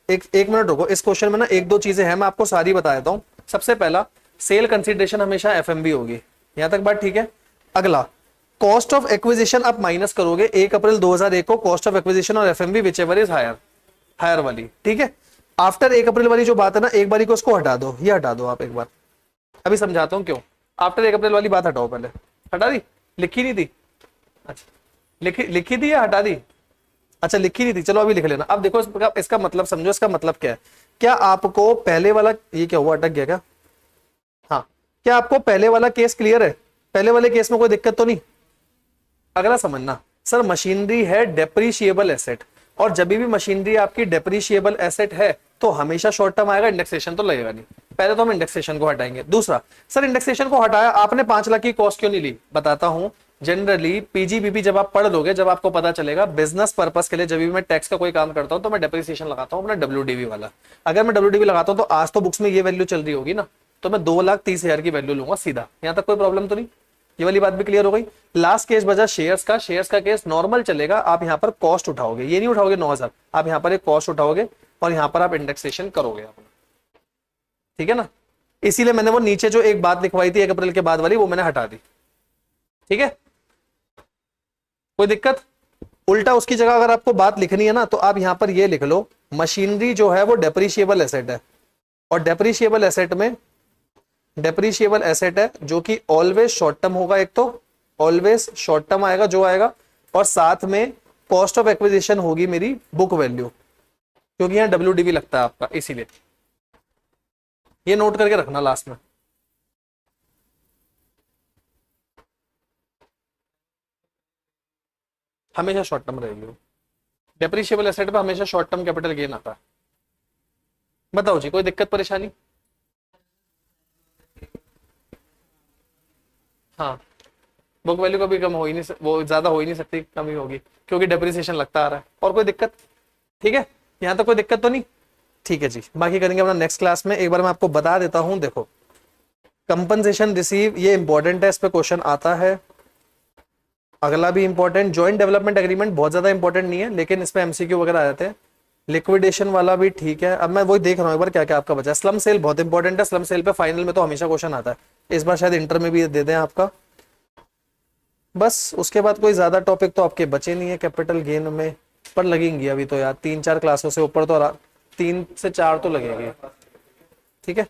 एक मिनट रुको, इस क्वेश्चन में ना 1-2 चीजें हैं, मैं आपको सारी बता देता हूं। सबसे पहला, सेल कंसीडरेशन हमेशा एफएमबी होगी, यहां तक बात ठीक है। अगला, कॉस्ट ऑफ एक्विजिशन आप माइनस करोगे 1 अप्रैल 2001 को, कॉस्ट ऑफ एक्विजिशन और FMB whichever is higher, higher वाली। ठीक है, आफ्टर 1 अप्रैल वाली जो बात है ना, एक बारी को उसको हटा दो, ये हटा दो आप एक बार। अभी समझाता हूं क्यों। आफ्टर 1 अप्रैल वाली बात हटाओ, पहले हटा दी, लिखी नहीं थी। अच्छा, लिखी थी या हटा दी? अच्छा, लिखी नहीं थी, चलो अभी लिख लेना। अब देखो इसका मतलब समझो, इसका मतलब क्या है। क्या आपको पहले वाला, ये क्या हुआ, अटक गया क्या? हाँ, क्या आपको पहले वाला केस क्लियर है? पहले वाले केस में कोई दिक्कत तो नहीं? अगला समझना, सर मशीनरी है डेप्रीशिएबल एसेट, और जब भी मशीनरी आपकी डेप्रीशिएबल एसेट है तो हमेशा शॉर्ट टर्म आएगा, इंडेक्सेशन तो लगेगा नहीं। पहले तो हम इंडेक्सेशन को हटाएंगे। दूसरा, सर इंडेक्सेशन को हटाया आपने, 5 लाख की कॉस्ट क्यों नहीं ली? बताता हूं। जनरली पीजीबीपी जब आप पढ़ लोगे, जब आपको पता चलेगा बिजनेस पर्पस के लिए, जब भी मैं टैक्स का कोई काम करता हूं तो मैं डेप्रिसिएशन लगाता हूं अपना डब्ल्यूडीवी वाला। अगर मैं डब्ल्यूडीवी लगाता हूं तो आज तो बुक्स में ये वैल्यू चल रही होगी ना, तो मैं 2,30,000 की वैल्यू लूंगा सीधा। यहां तक कोई प्रॉब्लम तो नहीं? ये वाली बात भी क्लियर हो गई। लास्ट केस बचा शेयर्स का। शेयर्स का केस नॉर्मल चलेगा, आप यहाँ पर कॉस्ट उठाओगे, ये नहीं उठाओगे 9,000, आप यहाँ पर एक कॉस्ट उठाओगे और यहाँ पर आप इंडेक्सेशन करोगे अपना। ठीक है ना, इसीलिए मैंने वो नीचे जो एक बात लिखवाई थी 1 अप्रैल के बाद वाली, वो मैंने हटा दी। ठीक है, कोई दिक्कत? उल्टा उसकी जगह अगर आपको बात लिखनी है ना, तो आप यहां पर ये लिख लो, मशीनरी जो है वो डेप्रिशिएबल एसेट है, और डेप्रिशिएबल एसेट है जो कि ऑलवेज शॉर्ट टर्म होगा, एक तो ऑलवेज शॉर्ट टर्म आएगा जो आएगा, और साथ में कॉस्ट ऑफ एक्विजिशन होगी मेरी बुक वैल्यू, क्योंकि यहाँ WDV लगता है आपका, इसीलिए ये नोट करके रखना लास्ट में। हमेशा शॉर्ट टर्म रहेगी, डेप्रिशिएबल एसेट पे हमेशा शॉर्ट टर्म कैपिटल गेन आता है। बताओ जी, कोई दिक्कत परेशानी? हाँ, बुक वैल्यू कभी कम हो ही नहीं वो ज्यादा हो ही नहीं सकती, कम ही होगी, क्योंकि डेप्रिसिएशन लगता आ रहा है। और कोई दिक्कत? ठीक है, यहाँ तक कोई दिक्कत तो नहीं? ठीक है जी, बाकी करेंगे अपना नेक्स्ट क्लास में। एक बार मैं आपको बता देता हूँ, देखो कंपनसेशन रिसीव, ये इंपॉर्टेंट है, इस पे क्वेश्चन आता है। अगला भी इंपॉर्टेंट, जॉइंट डेवलपमेंट एग्रीमेंट बहुत ज्यादा इंपॉर्टेंट नहीं है, लेकिन इस पे MCQ वगैरह आ जाते हैं। लिक्विडेशन वाला भी ठीक है। अब मैं वही देख रहा हूँ एक बार क्या क्या आपका बचा है। स्लम सेल बहुत इंपॉर्टेंट है, स्लम सेल पे फाइनल में तो हमेशा क्वेश्चन आता है, इस बार शायद इंटर में भी दे दें आपका। बस उसके बाद कोई ज्यादा टॉपिक तो आपके बचे नहीं है कैपिटल गेन में, पर लगेंगी अभी तो यार 3-4 क्लासों से ऊपर तो 3 से 4 तो लगेंगे। ठीक है,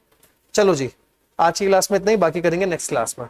चलो जी, आज की क्लास में इतना ही, बाकी करेंगे नेक्स्ट क्लास में।